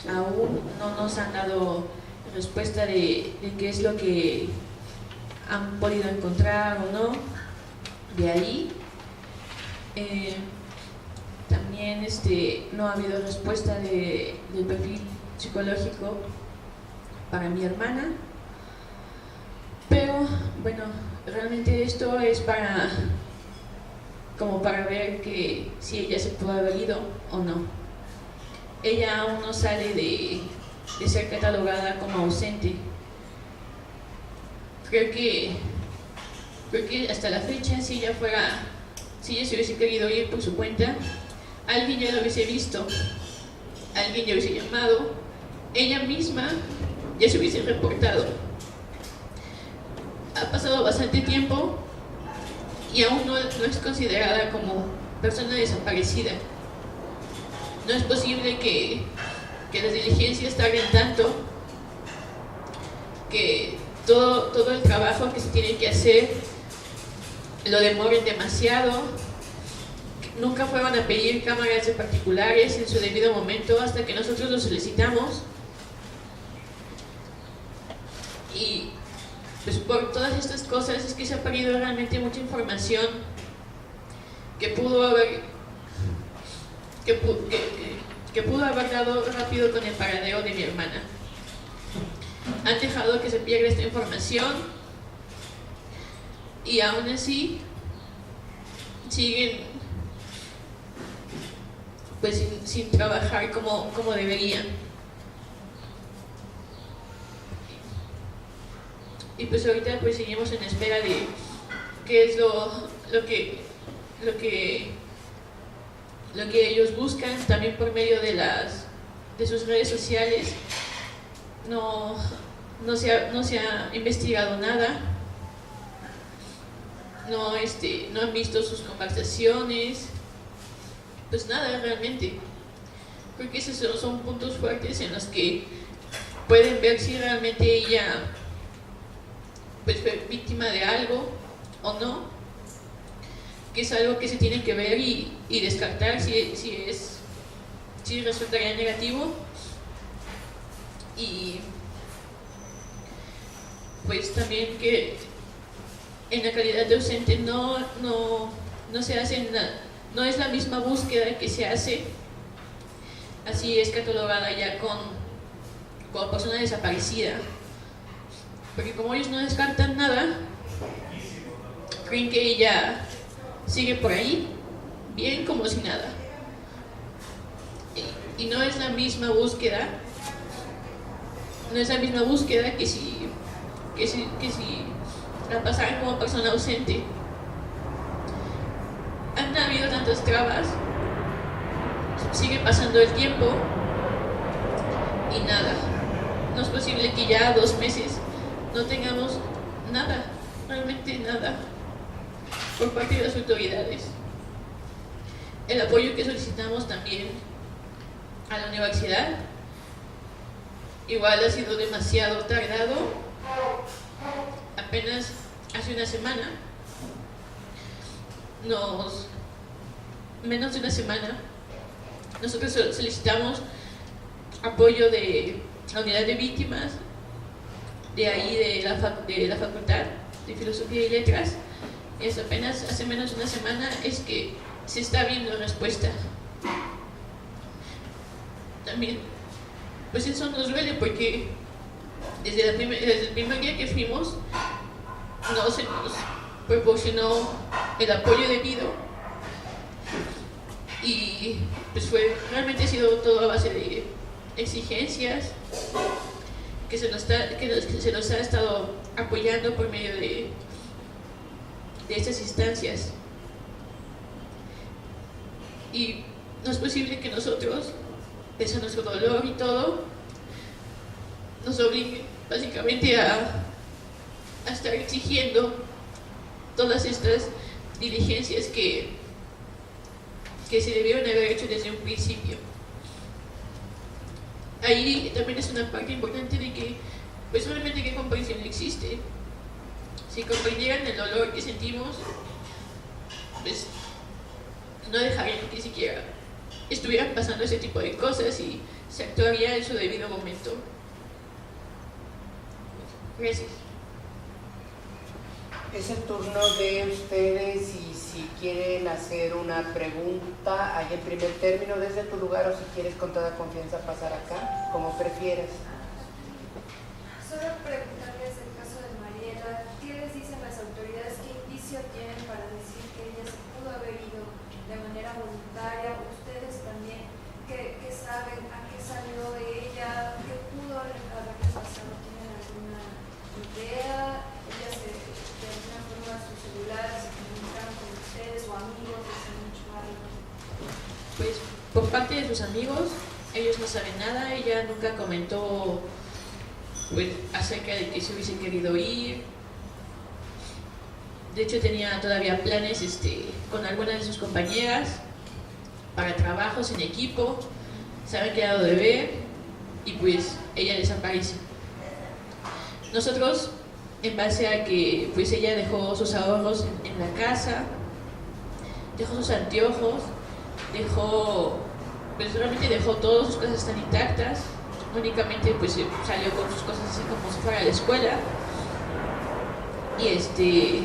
Aún no nos han dado respuesta de qué es lo que han podido encontrar o no de ahí. También no ha habido respuesta del perfil psicológico para mi hermana, pero bueno, realmente esto es como para ver que si ella se pudo haber ido o no. Ella aún no sale de ser catalogada como ausente. Creo que hasta la fecha, si ella se hubiese querido ir por su cuenta, alguien ya lo hubiese visto, alguien ya hubiese llamado, ella misma ya se hubiese reportado. Ha pasado bastante tiempo y aún no es considerada como persona desaparecida. No es posible que las diligencias tarden tanto, que todo el trabajo que se tiene que hacer lo demoren demasiado. Nunca fueron a pedir cámaras de particulares en su debido momento hasta que nosotros lo solicitamos. Y pues por todas estas cosas es que se ha perdido realmente mucha información que pudo haber dado rápido con el paradero de mi hermana. Han dejado que se pierda esta información y aún así siguen pues sin trabajar como deberían. Y pues ahorita pues seguimos en espera de qué es lo que ellos buscan, también por medio de sus redes sociales. No se ha investigado nada, no han visto sus conversaciones, pues nada realmente. Creo que esos son puntos fuertes en los que pueden ver si realmente ella pues fue víctima de algo o no, que es algo que se tiene que ver y descartar si resultaría negativo. Y pues también que en la calidad de ausente no se hace no es la misma búsqueda que se hace, así es catalogada ya como persona desaparecida, porque como ellos no descartan nada, creen que ella sigue por ahí bien como si nada, y no es la misma búsqueda. No es la misma búsqueda que si la pasaran como persona ausente. Han habido tantas trabas, sigue pasando el tiempo y nada. No es posible que ya 2 meses no tengamos nada, realmente nada, por parte de las autoridades. El apoyo que solicitamos también a la universidad igual ha sido demasiado tardado. Apenas hace una semana, menos de una semana, nosotros solicitamos apoyo de la unidad de víctimas de ahí de la Facultad de Filosofía y Letras. Es apenas hace menos de una semana es que se está viendo respuesta. También pues eso nos duele porque desde el primer día que fuimos no se nos proporcionó el apoyo debido, y pues realmente ha sido todo a base de exigencias que se nos ha estado apoyando por medio de estas instancias. Y no es posible que nosotros, pese a nuestro dolor y todo, nos obligue básicamente a estar exigiendo todas estas diligencias que se debieron haber hecho desde un principio. Ahí también es una parte importante de que pues solamente qué comprensión existe. Si comprendieran el dolor que sentimos, pues no dejarían que siquiera estuvieran pasando ese tipo de cosas y se actuaría en su debido momento. Gracias. Es el turno de ustedes y si quieren hacer una pregunta, ahí en primer término desde tu lugar, o si quieres con toda confianza pasar acá, como prefieras. Solo preguntarles el caso de Mariela, ¿qué les dicen las autoridades? ¿Qué indicio tienen para decir que ella se pudo haber ido de manera voluntaria? Ustedes también, ¿qué saben? ¿A qué salió de ella? ¿Qué pudo haber pasado? ¿Tienen alguna idea? ¿Ella de alguna forma sus celulares se comunicaron con ustedes o amigos les han dicho algo? Pues por parte de sus amigos, ellos no saben nada, ella nunca comentó pues, acerca de que se hubiese querido ir. De hecho tenía todavía planes con algunas de sus compañeras para trabajos en equipo, se habían quedado de ver y pues ella desaparece. Nosotros, en base a que pues ella dejó sus ahorros en la casa, dejó sus anteojos, realmente dejó todas sus cosas tan intactas, únicamente pues salió con sus cosas así como si fuera a la escuela y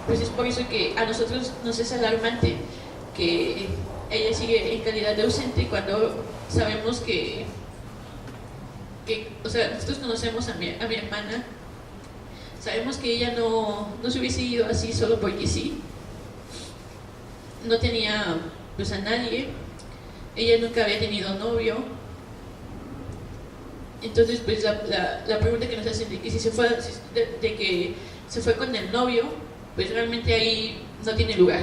pues es por eso que a nosotros nos es alarmante que ella sigue en calidad de ausente cuando sabemos que o sea, nosotros conocemos a mi hermana, sabemos que ella no se hubiese ido así solo porque sí, no tenía pues a nadie, ella nunca había tenido novio. Entonces pues la pregunta que nos hacen de que si se fue de que se fue con el novio, pues realmente ahí no tiene lugar.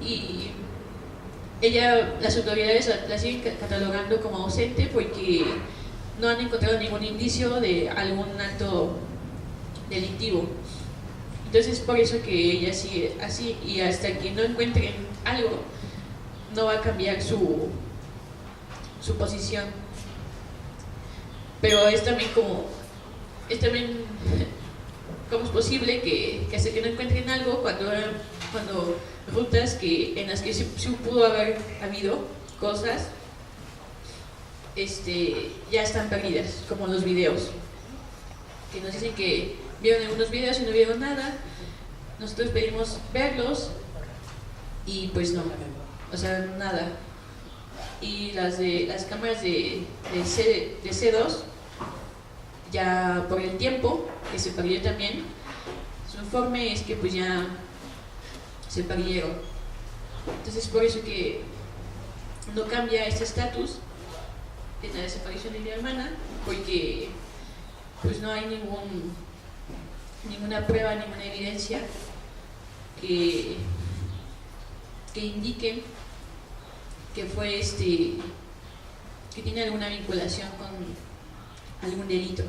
Y ella, las autoridades la siguen catalogando como ausente porque no han encontrado ningún indicio de algún acto delictivo. Entonces por eso que ella sigue así y hasta que no encuentren algo no va a cambiar su posición. Pero es también cómo es posible que hasta que no encuentren algo cuando rutas en las que sí pudo haber habido cosas ya están perdidas, como los videos que nos dicen que vieron algunos videos y no vieron nada. Nosotros pedimos verlos y pues no, o sea, nada. Y las cámaras de C2, ya por el tiempo que se perdió también, su informe es que pues ya se perdieron. Entonces por eso que no cambia este estatus en la desaparición de mi hermana, porque pues no hay ninguna prueba, ninguna evidencia que indique que fue que tiene alguna vinculación con algún delito.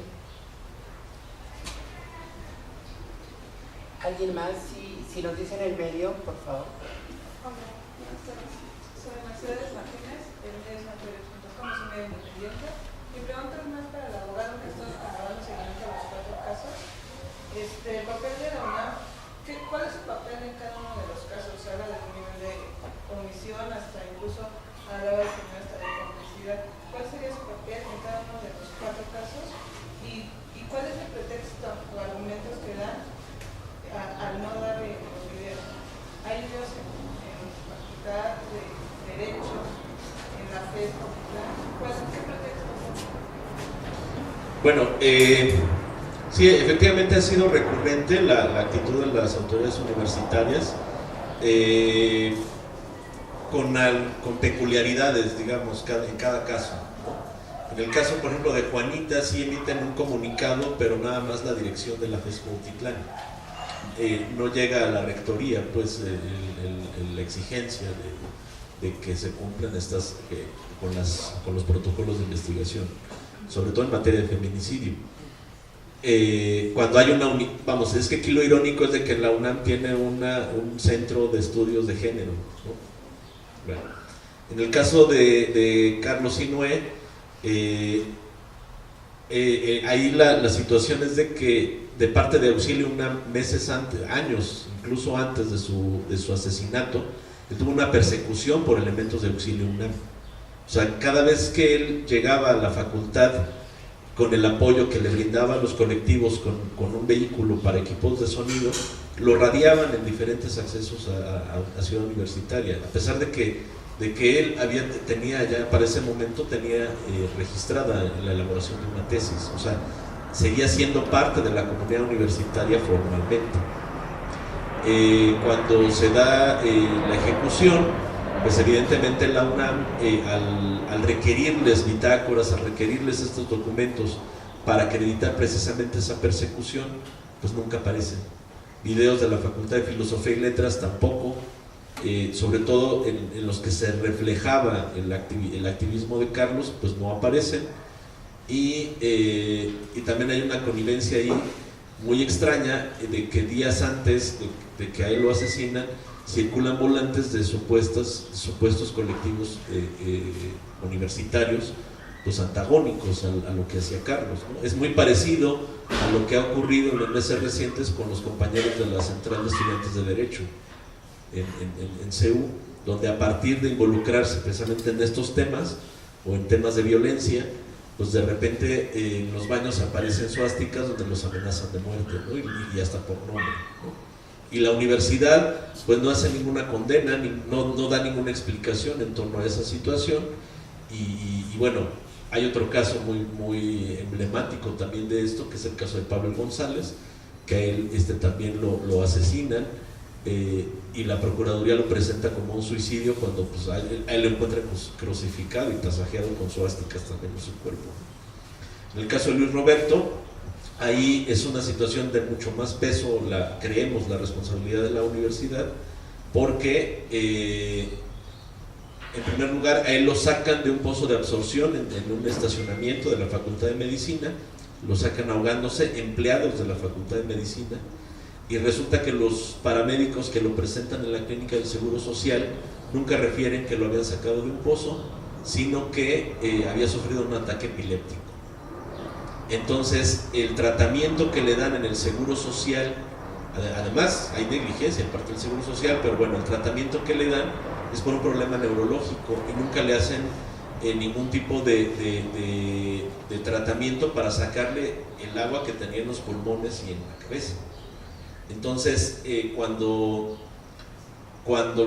¿Alguien más? Si nos dicen el medio, por favor. Hola, buenas tardes. Soy Mercedes Martínez, el mediosmateriales.com, es un medio independiente. Mi pregunta es más para el abogado que está dando seguimiento a los 4 casos. El papel de la UNAM, ¿cuál es su papel en cada uno de los casos? Se habla del nivel de comisión hasta incluso a la hora de tener esta de complicidad. ¿Cuál sería su papel en cada uno de los 4 casos? ¿Y cuál es el pretexto o argumentos que dan al no dar los videos? Hay videos en facultad de Derecho, en la FED, ¿qué pretexto? Bueno, sí, efectivamente ha sido recurrente la actitud de las autoridades universitarias, con peculiaridades, digamos, en cada caso, ¿no? En el caso, por ejemplo, de Juanita, sí emiten un comunicado, pero nada más la dirección de la FES Cuautitlán. No llega a la rectoría, pues, la exigencia de que se cumplan estas con los protocolos de investigación, sobre todo en materia de feminicidio. Cuando hay vamos, es que aquí lo irónico es de que la UNAM tiene un centro de estudios de género, ¿no? Bueno, en el caso de Carlos Sinué, ahí la situación es de que de parte de Auxilio UNAM, meses antes, años, incluso antes de su asesinato, él tuvo una persecución por elementos de Auxilio UNAM. O sea, cada vez que él llegaba a la facultad con el apoyo que le brindaban los colectivos con un vehículo para equipos de sonido, lo radiaban en diferentes accesos a Ciudad Universitaria, a pesar de que él tenía ya para ese momento registrada la elaboración de una tesis. O sea, seguía siendo parte de la comunidad universitaria formalmente. Cuando se da la ejecución, pues evidentemente la UNAM, al requerirles bitácoras, al requerirles estos documentos para acreditar precisamente esa persecución, pues nunca aparecen. Videos de la Facultad de Filosofía y Letras tampoco, sobre todo en los que se reflejaba el activismo de Carlos, pues no aparecen. Y también hay una connivencia ahí muy extraña de que días antes de que a él lo asesinan, circulan volantes de supuestos colectivos universitarios, pues antagónicos a lo que hacía Carlos, ¿no? Es muy parecido a lo que ha ocurrido en los meses recientes con los compañeros de la Central de Estudiantes de Derecho en CEU, donde a partir de involucrarse precisamente en estos temas o en temas de violencia, pues de repente en los baños aparecen suásticas donde los amenazan de muerte, ¿no? y hasta por nombre, ¿no? Y la universidad pues no hace ninguna condena, no da ninguna explicación en torno a esa situación. Y bueno, hay otro caso muy emblemático también de esto, que es el caso de Pablo González, que a él también lo asesinan, y la Procuraduría lo presenta como un suicidio cuando pues, a él lo encuentran crucificado y tasajeado con suásticas también en su cuerpo. En el caso de Luis Roberto, ahí es una situación de mucho más peso, creemos, la responsabilidad de la universidad, porque en primer lugar a él lo sacan de un pozo de absorción en un estacionamiento de la Facultad de Medicina, lo sacan ahogándose, empleados de la Facultad de Medicina, y resulta que los paramédicos que lo presentan en la clínica del Seguro Social nunca refieren que lo habían sacado de un pozo, sino que había sufrido un ataque epiléptico. Entonces el tratamiento que le dan en el Seguro Social, además hay negligencia en parte del Seguro Social, pero bueno, el tratamiento que le dan es por un problema neurológico y nunca le hacen ningún tipo de tratamiento para sacarle el agua que tenía en los pulmones y en la cabeza. Entonces cuando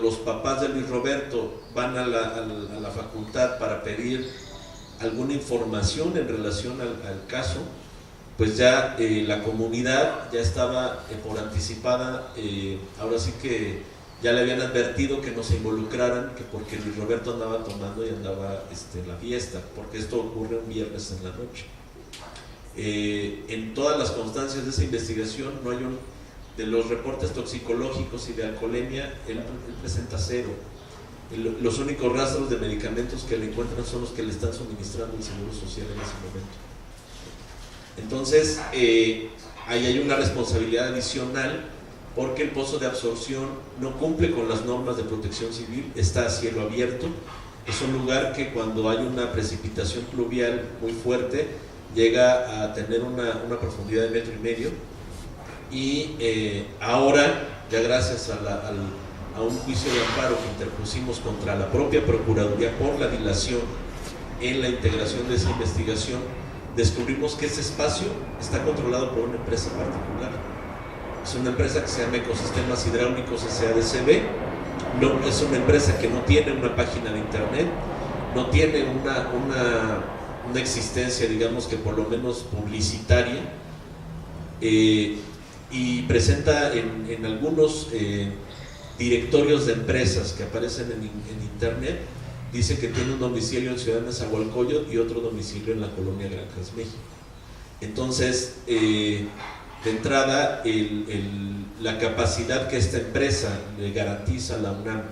los papás de Luis Roberto van a la facultad para pedir alguna información en relación al caso, pues ya la comunidad ya estaba por anticipada, ahora sí que ya le habían advertido que no se involucraran, que porque Luis Roberto andaba tomando y andaba en la fiesta, porque esto ocurre un viernes en la noche. En todas las constancias de esa investigación no hay de los reportes toxicológicos y de alcoholemia, él presenta cero. Los únicos rastros de medicamentos que le encuentran son los que le están suministrando el Seguro Social en ese momento. Entonces, ahí hay una responsabilidad adicional, porque el pozo de absorción no cumple con las normas de protección civil, está a cielo abierto, es un lugar que cuando hay una precipitación pluvial muy fuerte llega a tener una profundidad de 1,5 metros, y ahora, ya gracias a un juicio de amparo que interpusimos contra la propia Procuraduría por la dilación en la integración de esa investigación, descubrimos que ese espacio está controlado por una empresa particular. Es una empresa que se llama Ecosistemas Hidráulicos SADCB. No, es una empresa que no tiene una página de internet, no tiene una existencia, digamos que por lo menos publicitaria, y presenta en algunos directorios de empresas que aparecen en internet, dice que tiene un domicilio en Ciudad de Nezahualcóyotl y otro domicilio en la colonia Granjas, México. Entonces, de entrada, la capacidad que esta empresa le garantiza a la UNAM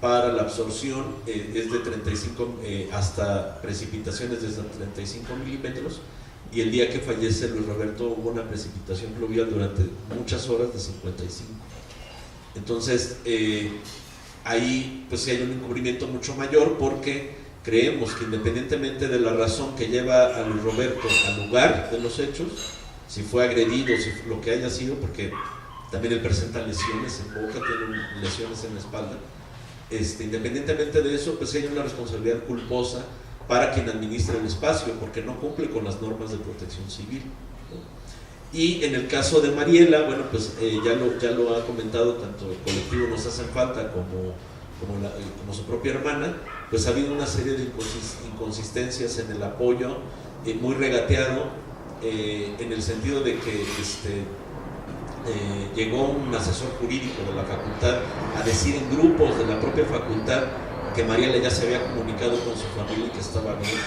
para la absorción es de 35, hasta precipitaciones de 35 milímetros, y el día que fallece Luis Roberto hubo una precipitación pluvial durante muchas horas de 55. Entonces, ahí pues sí hay un encubrimiento mucho mayor, porque creemos que independientemente de la razón que lleva a Luis Roberto al lugar de los hechos, si fue agredido, si fue lo que haya sido, porque también él presenta lesiones en boca, tiene lesiones en la espalda, independientemente de eso, pues hay una responsabilidad culposa para quien administra el espacio, porque no cumple con las normas de protección civil, ¿no? Y en el caso de Mariela, bueno, pues ya lo ha comentado tanto el colectivo Nos Hacen Falta como su propia hermana, pues ha habido una serie de inconsistencias en el apoyo, muy regateado, en el sentido de que llegó un asesor jurídico de la facultad a decir en grupos de la propia facultad que Mariela ya se había comunicado con su familia y que estaba bien,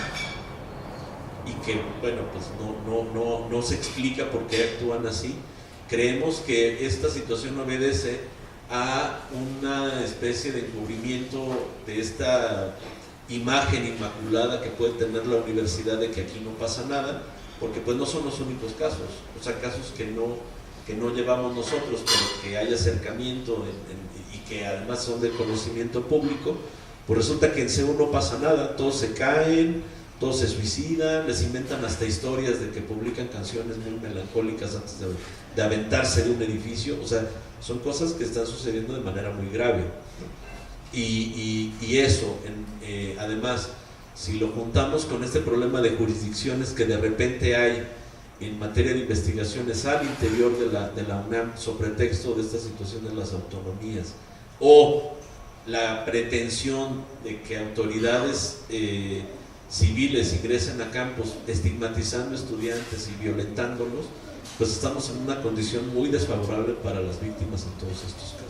y que, bueno, pues no se explica por qué actúan así. Creemos que esta situación obedece a una especie de encubrimiento de esta imagen inmaculada que puede tener la universidad de que aquí no pasa nada, porque pues no son los únicos casos, o sea, casos que no llevamos nosotros, pero que hay acercamiento y que además son de conocimiento público. Pues resulta que en CEU no pasa nada, todos se caen, todos se suicidan, les inventan hasta historias de que publican canciones muy melancólicas antes de aventarse de un edificio. O sea, son cosas que están sucediendo de manera muy grave, ¿no? Y eso, además, si lo juntamos con este problema de jurisdicciones que de repente hay en materia de investigaciones al interior de la UNAM, sobre pretexto de esta situación de las autonomías, o la pretensión de que autoridades civiles ingresen a campos estigmatizando estudiantes y violentándolos, pues estamos en una condición muy desfavorable para las víctimas en todos estos casos.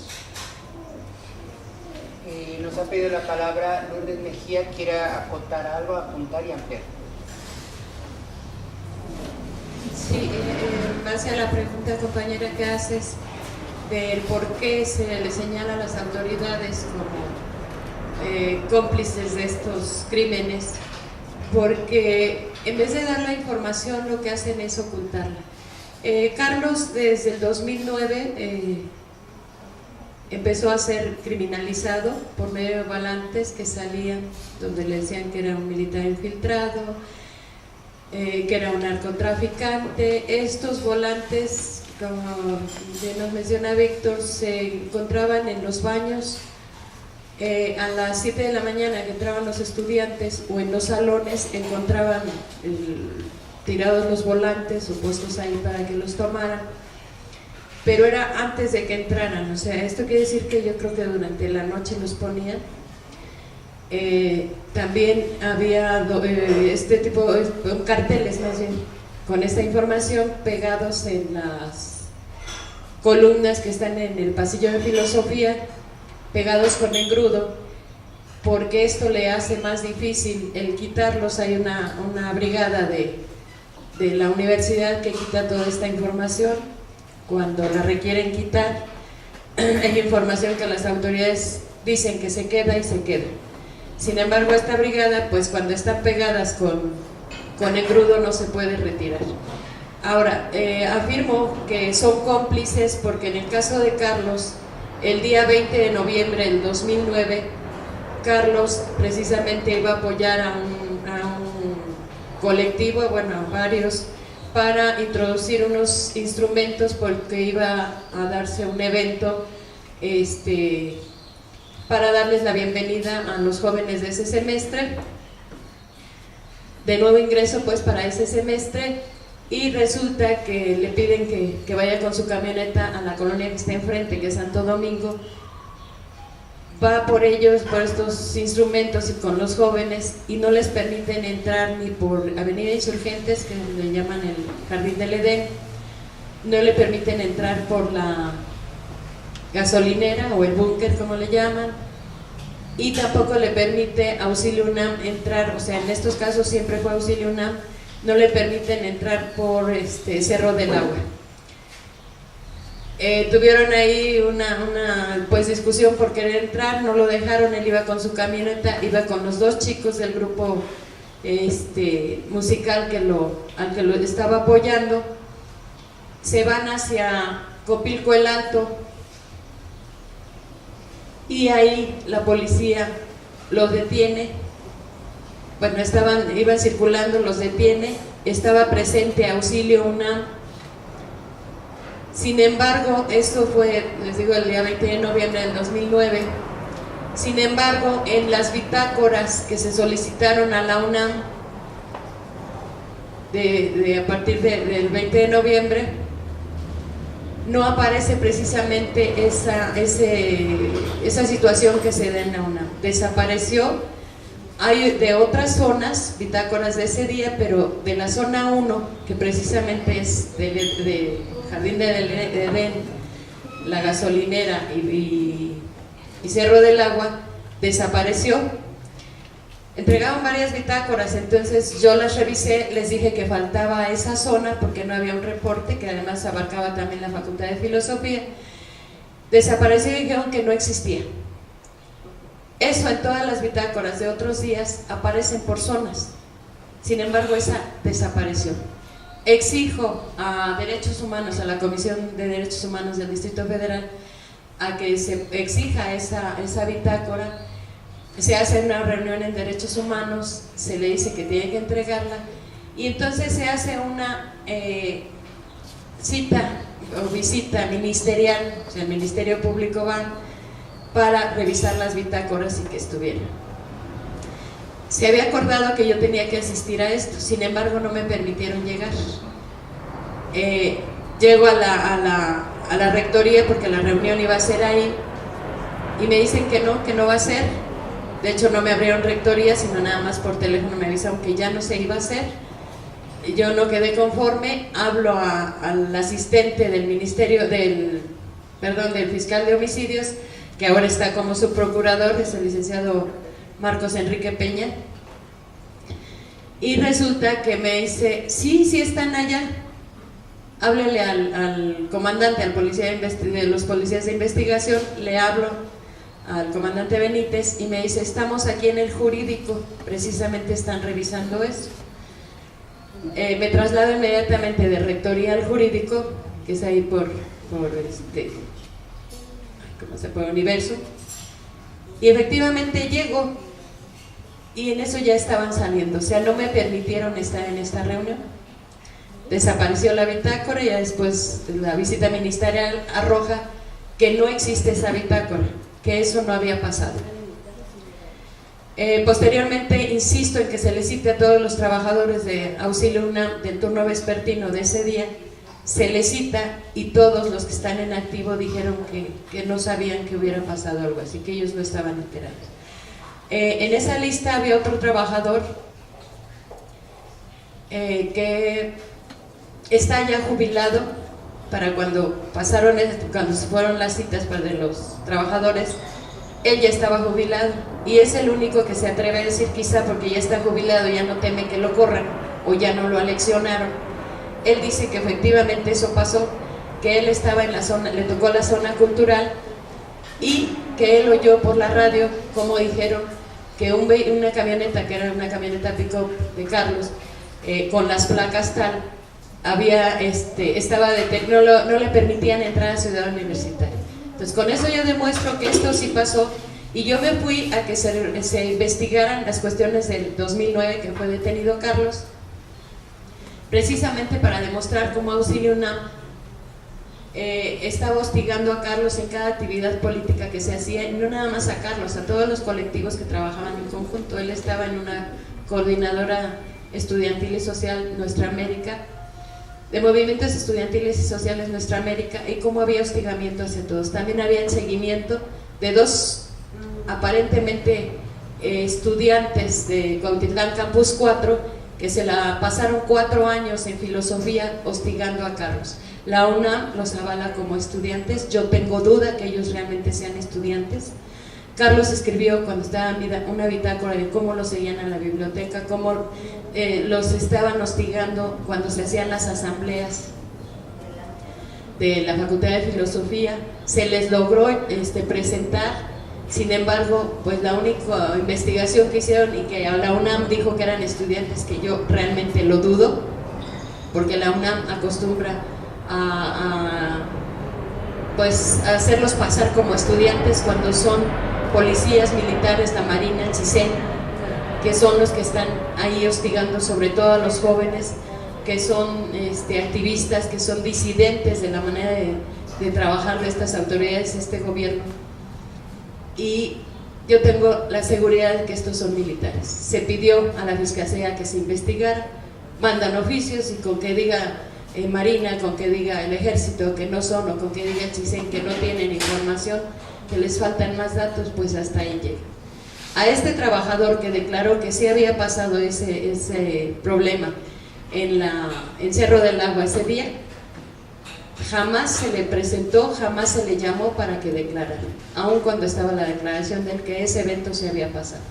Nos ha pedido la palabra Lourdes Mejía, quiere acotar algo, apuntar y ampliar. Sí, en base a la pregunta, compañera, que haces del por qué se le señala a las autoridades como cómplices de estos crímenes, porque en vez de dar la información lo que hacen es ocultarla. Carlos desde el 2009 empezó a ser criminalizado por medio de volantes que salían donde le decían que era un militar infiltrado, que era un narcotraficante. Estos volantes, como bien nos menciona Víctor, se encontraban en los baños a las 7 de la mañana que entraban los estudiantes, o en los salones encontraban tirados los volantes o puestos ahí para que los tomaran, pero era antes de que entraran. O sea, esto quiere decir que yo creo que durante la noche los ponían. También había este tipo de carteles, más bien, con esta información pegados en las columnas que están en el pasillo de filosofía, pegados con engrudo, porque esto le hace más difícil el quitarlos. Hay una brigada de la universidad que quita toda esta información cuando la requieren quitar. Hay información que las autoridades dicen que se queda y se queda. Sin embargo, esta brigada, pues cuando están pegadas con engrudo, no se puede retirar. Ahora, afirmo que son cómplices porque en el caso de Carlos, el día 20 de noviembre del 2009, Carlos precisamente iba a apoyar a un colectivo, bueno, a varios, para introducir unos instrumentos porque iba a darse un evento para darles la bienvenida a los jóvenes de ese semestre, de nuevo ingreso pues para ese semestre, y resulta que le piden que vaya con su camioneta a la colonia que está enfrente, que es Santo Domingo. Va por ellos, por estos instrumentos y con los jóvenes, y no les permiten entrar ni por Avenida Insurgentes, que le llaman el Jardín del Edén, no le permiten entrar por la gasolinera o el búnker, como le llaman, y tampoco le permite Auxilio UNAM entrar. O sea, en estos casos siempre fue Auxilio UNAM, no le permiten entrar por Cerro del Agua. Tuvieron ahí una pues discusión por querer entrar, no lo dejaron. Él iba con su camioneta, iba con los dos chicos del grupo musical al que lo estaba apoyando. Se van hacia Copilco el Alto y ahí la policía lo detiene bueno, iban circulando, los detiene, estaba presente Auxilio UNAM. Sin embargo, esto fue, les digo, el día 20 de noviembre del 2009. Sin embargo, en las bitácoras que se solicitaron a la UNAM a partir del 20 de noviembre, no aparece precisamente esa situación que se da en la UNAM. Desapareció. Hay de otras zonas, bitácoras de ese día, pero de la zona 1, que precisamente es de Jardín de Edén, la gasolinera y Cerro del Agua, desapareció. Entregaron varias bitácoras, entonces yo las revisé, les dije que faltaba esa zona porque no había un reporte, que además abarcaba también la Facultad de Filosofía. Desapareció y dijeron que no existía. Eso en todas las bitácoras de otros días aparecen por zonas. Sin embargo, esa desapareció. Exijo a Derechos Humanos, a la Comisión de Derechos Humanos del Distrito Federal, a que se exija esa bitácora. Se hace una reunión en Derechos Humanos, se le dice que tiene que entregarla, y entonces se hace una cita o visita ministerial, o sea, el Ministerio Público va para revisar las bitácoras y que estuvieran. Se había acordado que yo tenía que asistir a esto, sin embargo no me permitieron llegar. Llego a la rectoría porque la reunión iba a ser ahí y me dicen que no va a ser. De hecho no me abrieron rectoría, sino nada más por teléfono me avisaron que ya no se iba a hacer. Yo no quedé conforme, hablo al asistente del del fiscal de homicidios, que ahora está como subprocurador, es el licenciado Marcos Enrique Peña, y resulta que me dice, sí están allá, háblele al comandante, al policía de los policías de investigación. Le hablo al comandante Benítez y me dice, estamos aquí en el jurídico, precisamente están revisando eso. Me traslado inmediatamente de rectoría al jurídico, que es ahí por Universo, y efectivamente llego y en eso ya estaban saliendo, o sea, no me permitieron estar en esta reunión. Desapareció la bitácora y ya después la visita ministerial arroja que no existe esa bitácora, que eso no había pasado. Posteriormente insisto en que se le cite a todos los trabajadores de Auxilio UNAM del turno vespertino de ese día, se les cita y todos los que están en activo dijeron que no sabían que hubiera pasado algo así, que ellos no estaban enterados. En esa lista había otro trabajador que está ya jubilado. Para cuando se fueron las citas para de los trabajadores, él ya estaba jubilado y es el único que se atreve a decir, quizá porque ya está jubilado, ya no teme que lo corran o ya no lo aleccionaron. Él dice que efectivamente eso pasó, que él estaba en la zona, le tocó la zona cultural y que él oyó por la radio como dijeron que una camioneta, que era una camioneta pick-up de Carlos, con las placas tal, no le permitían entrar a Ciudad Universitaria. Entonces con eso yo demuestro que esto sí pasó y yo me fui a que se investigaran las cuestiones del 2009 que fue detenido Carlos, precisamente para demostrar cómo Auxilio UNAM estaba hostigando a Carlos en cada actividad política que se hacía, y no nada más a Carlos, a todos los colectivos que trabajaban en conjunto. Él estaba en una coordinadora estudiantil y social, Nuestra América, de movimientos estudiantiles y sociales Nuestra América, y cómo había hostigamiento hacia todos. También había el seguimiento de dos aparentemente estudiantes de Cuautitlán Campus 4 que se la pasaron 4 años en filosofía hostigando a Carlos. La UNAM los avala como estudiantes, yo tengo duda que ellos realmente sean estudiantes. Carlos escribió cuando estaba en una bitácora de cómo los seguían a la biblioteca, cómo los estaban hostigando cuando se hacían las asambleas de la Facultad de Filosofía. Se les logró presentar, sin embargo, pues la única investigación que hicieron y que la UNAM dijo que eran estudiantes, que yo realmente lo dudo, porque la UNAM acostumbra a hacerlos pasar como estudiantes cuando son policías militares, la Marina, el CISEN, que son los que están ahí hostigando sobre todo a los jóvenes, que son activistas, que son disidentes de la manera de trabajar de estas autoridades, este gobierno. Y yo tengo la seguridad de que estos son militares. Se pidió a la Fiscalía que se investigara, mandan oficios y con que diga Marina, con que diga el Ejército que no son, o con que diga el CISEN que no tienen información, que les faltan más datos, pues hasta ahí llega. A este trabajador que declaró que sí había pasado ese problema en Cerro del Agua ese día, jamás se le presentó, jamás se le llamó para que declarara, aun cuando estaba la declaración de que ese evento se había pasado.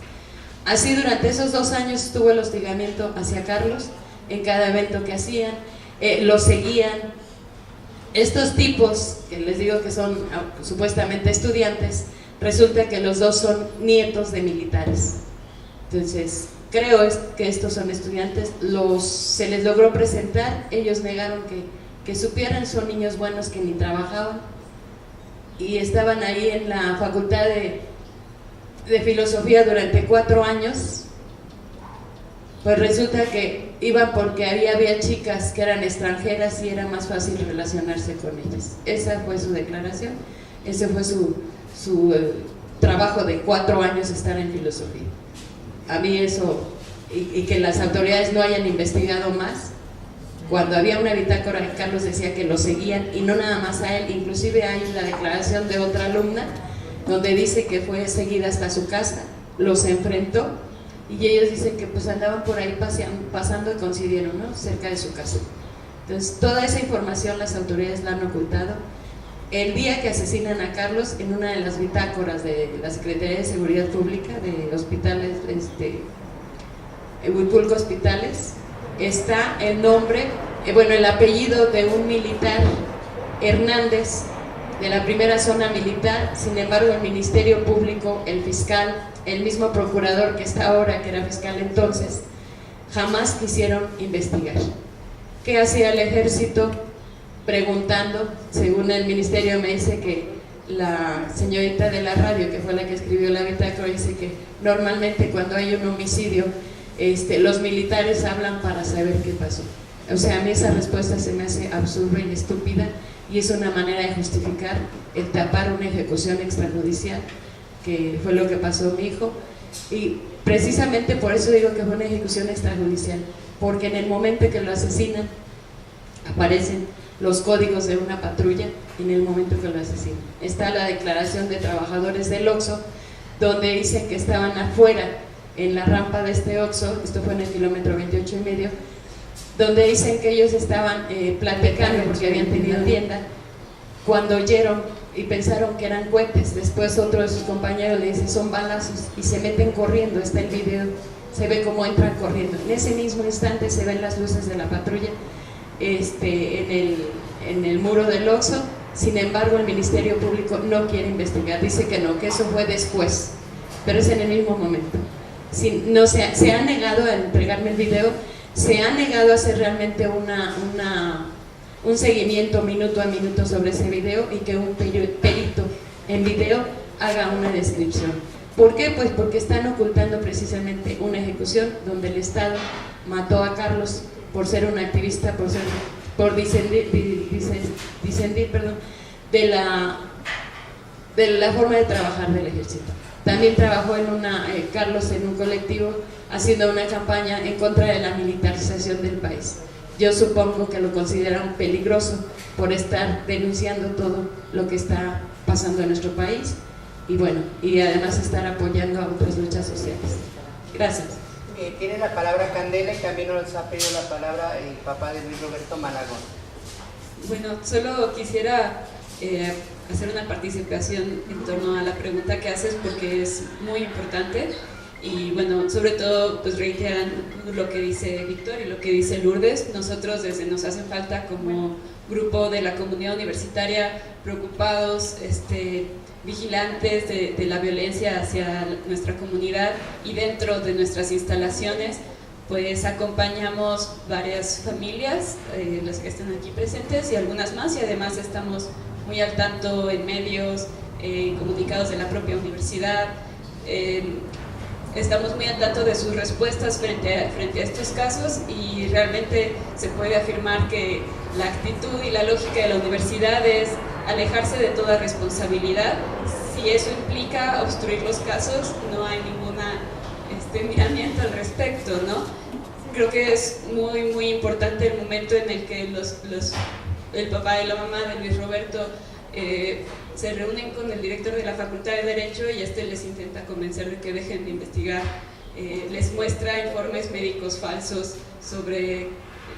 Así durante esos 2 años estuvo el hostigamiento hacia Carlos, en cada evento que hacían, lo seguían. Estos tipos, que les digo que son supuestamente estudiantes, resulta que los dos son nietos de militares. Entonces, creo que estos son estudiantes, se les logró presentar, ellos negaron que supieran, son niños buenos que ni trabajaban y estaban ahí en la facultad de filosofía durante 4 años. Pues resulta que iban porque había chicas que eran extranjeras y era más fácil relacionarse con ellas. Esa fue su declaración, ese fue su trabajo de 4 años estar en filosofía. A mí eso, y que las autoridades no hayan investigado más, cuando había una bitácora, Carlos decía que lo seguían, y no nada más a él, inclusive hay la declaración de otra alumna, donde dice que fue seguida hasta su casa, los enfrentó, y ellos dicen que pues andaban por ahí pasando y coincidieron, ¿no?, cerca de su casa. Entonces, toda esa información las autoridades la han ocultado. El día que asesinan a Carlos, en una de las bitácoras de la Secretaría de Seguridad Pública de hospitales, Huipulco Hospitales, está el nombre, el apellido de un militar, Hernández, de la primera zona militar. Sin embargo, el Ministerio Público, el fiscal, el mismo procurador que está ahora, que era fiscal entonces, jamás quisieron investigar. ¿Qué hacía el ejército? Preguntando, según el ministerio me dice que la señorita de la radio, que fue la que escribió la bitácora, dice que normalmente cuando hay un homicidio, los militares hablan para saber qué pasó. O sea, a mí esa respuesta se me hace absurda y estúpida, y es una manera de justificar el tapar una ejecución extrajudicial, que fue lo que pasó a mi hijo. Y precisamente por eso digo que fue una ejecución extrajudicial, porque en el momento que lo asesinan aparecen los códigos de una patrulla en el momento que lo asesinan. Está la declaración de trabajadores del Oxxo, donde dicen que estaban afuera en la rampa de este Oxxo, esto fue en el kilómetro 28,5, donde dicen que ellos estaban platicando porque habían tenido tienda, cuando oyeron y pensaron que eran cohetes. Después otro de sus compañeros le dice son balazos, y se meten corriendo. Está el video, se ve cómo entran corriendo. En ese mismo instante se ven las luces de la patrulla en el muro del Oxxo. Sin embargo, el Ministerio Público no quiere investigar, dice que no, que eso fue después, pero es en el mismo momento. Se ha negado a entregarme el video, se ha negado a hacer realmente un seguimiento minuto a minuto sobre ese video, y que un perito en video haga una descripción. ¿Por qué? Pues porque están ocultando precisamente una ejecución donde el Estado mató a Carlos por ser un activista, por disentir de la forma de trabajar del ejército. También trabajó Carlos en un colectivo haciendo una campaña en contra de la militarización del país. Yo supongo que lo consideran peligroso por estar denunciando todo lo que está pasando en nuestro país, y además estar apoyando a otras luchas sociales. Gracias. Tiene la palabra Candela, y también nos ha pedido la palabra el papá de Luis Roberto Malagón. Bueno, solo quisiera hacer una participación en torno a la pregunta que haces, porque es muy importante, y sobre todo pues reiteran lo que dice Víctor y lo que dice Lourdes. Nosotros desde Nos Hacen Falta, como grupo de la comunidad universitaria, preocupados, vigilantes de la violencia hacia nuestra comunidad y dentro de nuestras instalaciones, pues acompañamos varias familias, las que están aquí presentes y algunas más, y además estamos muy al tanto en medios, comunicados de la propia universidad, estamos muy al tanto de sus respuestas frente a estos casos y realmente se puede afirmar que la actitud y la lógica de la universidad es alejarse de toda responsabilidad. Si eso implica obstruir los casos, no hay ninguna miramiento al respecto, ¿no? Creo que es muy importante el momento en el que el papá y la mamá de Luis Roberto se reúnen con el director de la Facultad de Derecho y les intenta convencer de que dejen de investigar, les muestra informes médicos falsos sobre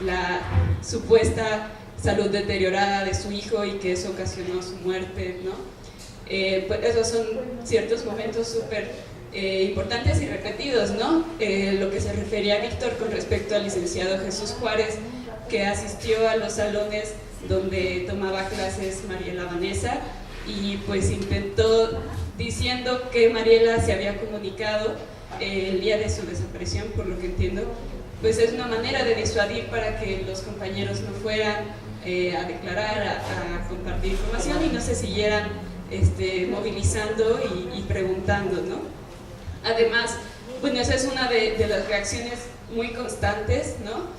la supuesta salud deteriorada de su hijo y que eso ocasionó su muerte, ¿no? Pues esos son ciertos momentos súper importantes y repetidos, ¿no? Lo que se refería a Víctor con respecto al licenciado Jesús Juárez, que asistió a los salones donde tomaba clases Mariela Vanessa y pues intentó, diciendo que Mariela se había comunicado el día de su desaparición, por lo que entiendo, pues es una manera de disuadir para que los compañeros no fueran a declarar, a compartir información y no se siguieran movilizando y preguntando, ¿no? Además, bueno, esa es una de las reacciones muy constantes, ¿no?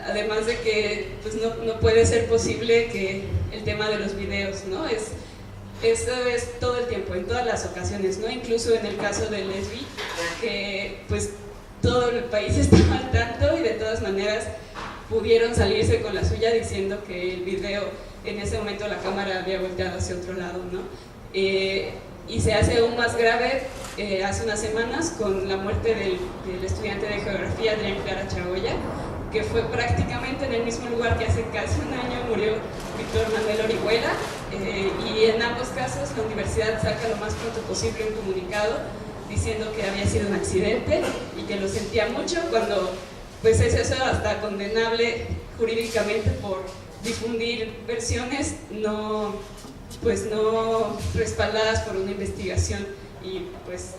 Además de que pues no puede ser posible que el tema de los videos, ¿no? Eso es todo el tiempo, en todas las ocasiones, ¿no? Incluso en el caso de Lesbi, que pues todo el país estaba al tanto y de todas maneras pudieron salirse con la suya diciendo que el video, en ese momento la cámara había volteado hacia otro lado, ¿no? Y se hace aún más grave hace unas semanas con la muerte del estudiante de geografía Adrián Clara Chagoya, que fue prácticamente en el mismo lugar que hace casi un año murió Víctor Manuel Orihuela, y en ambos casos la universidad saca lo más pronto posible un comunicado diciendo que había sido un accidente y que lo sentía mucho, cuando pues es eso hasta condenable jurídicamente por difundir versiones no respaldadas por una investigación y pues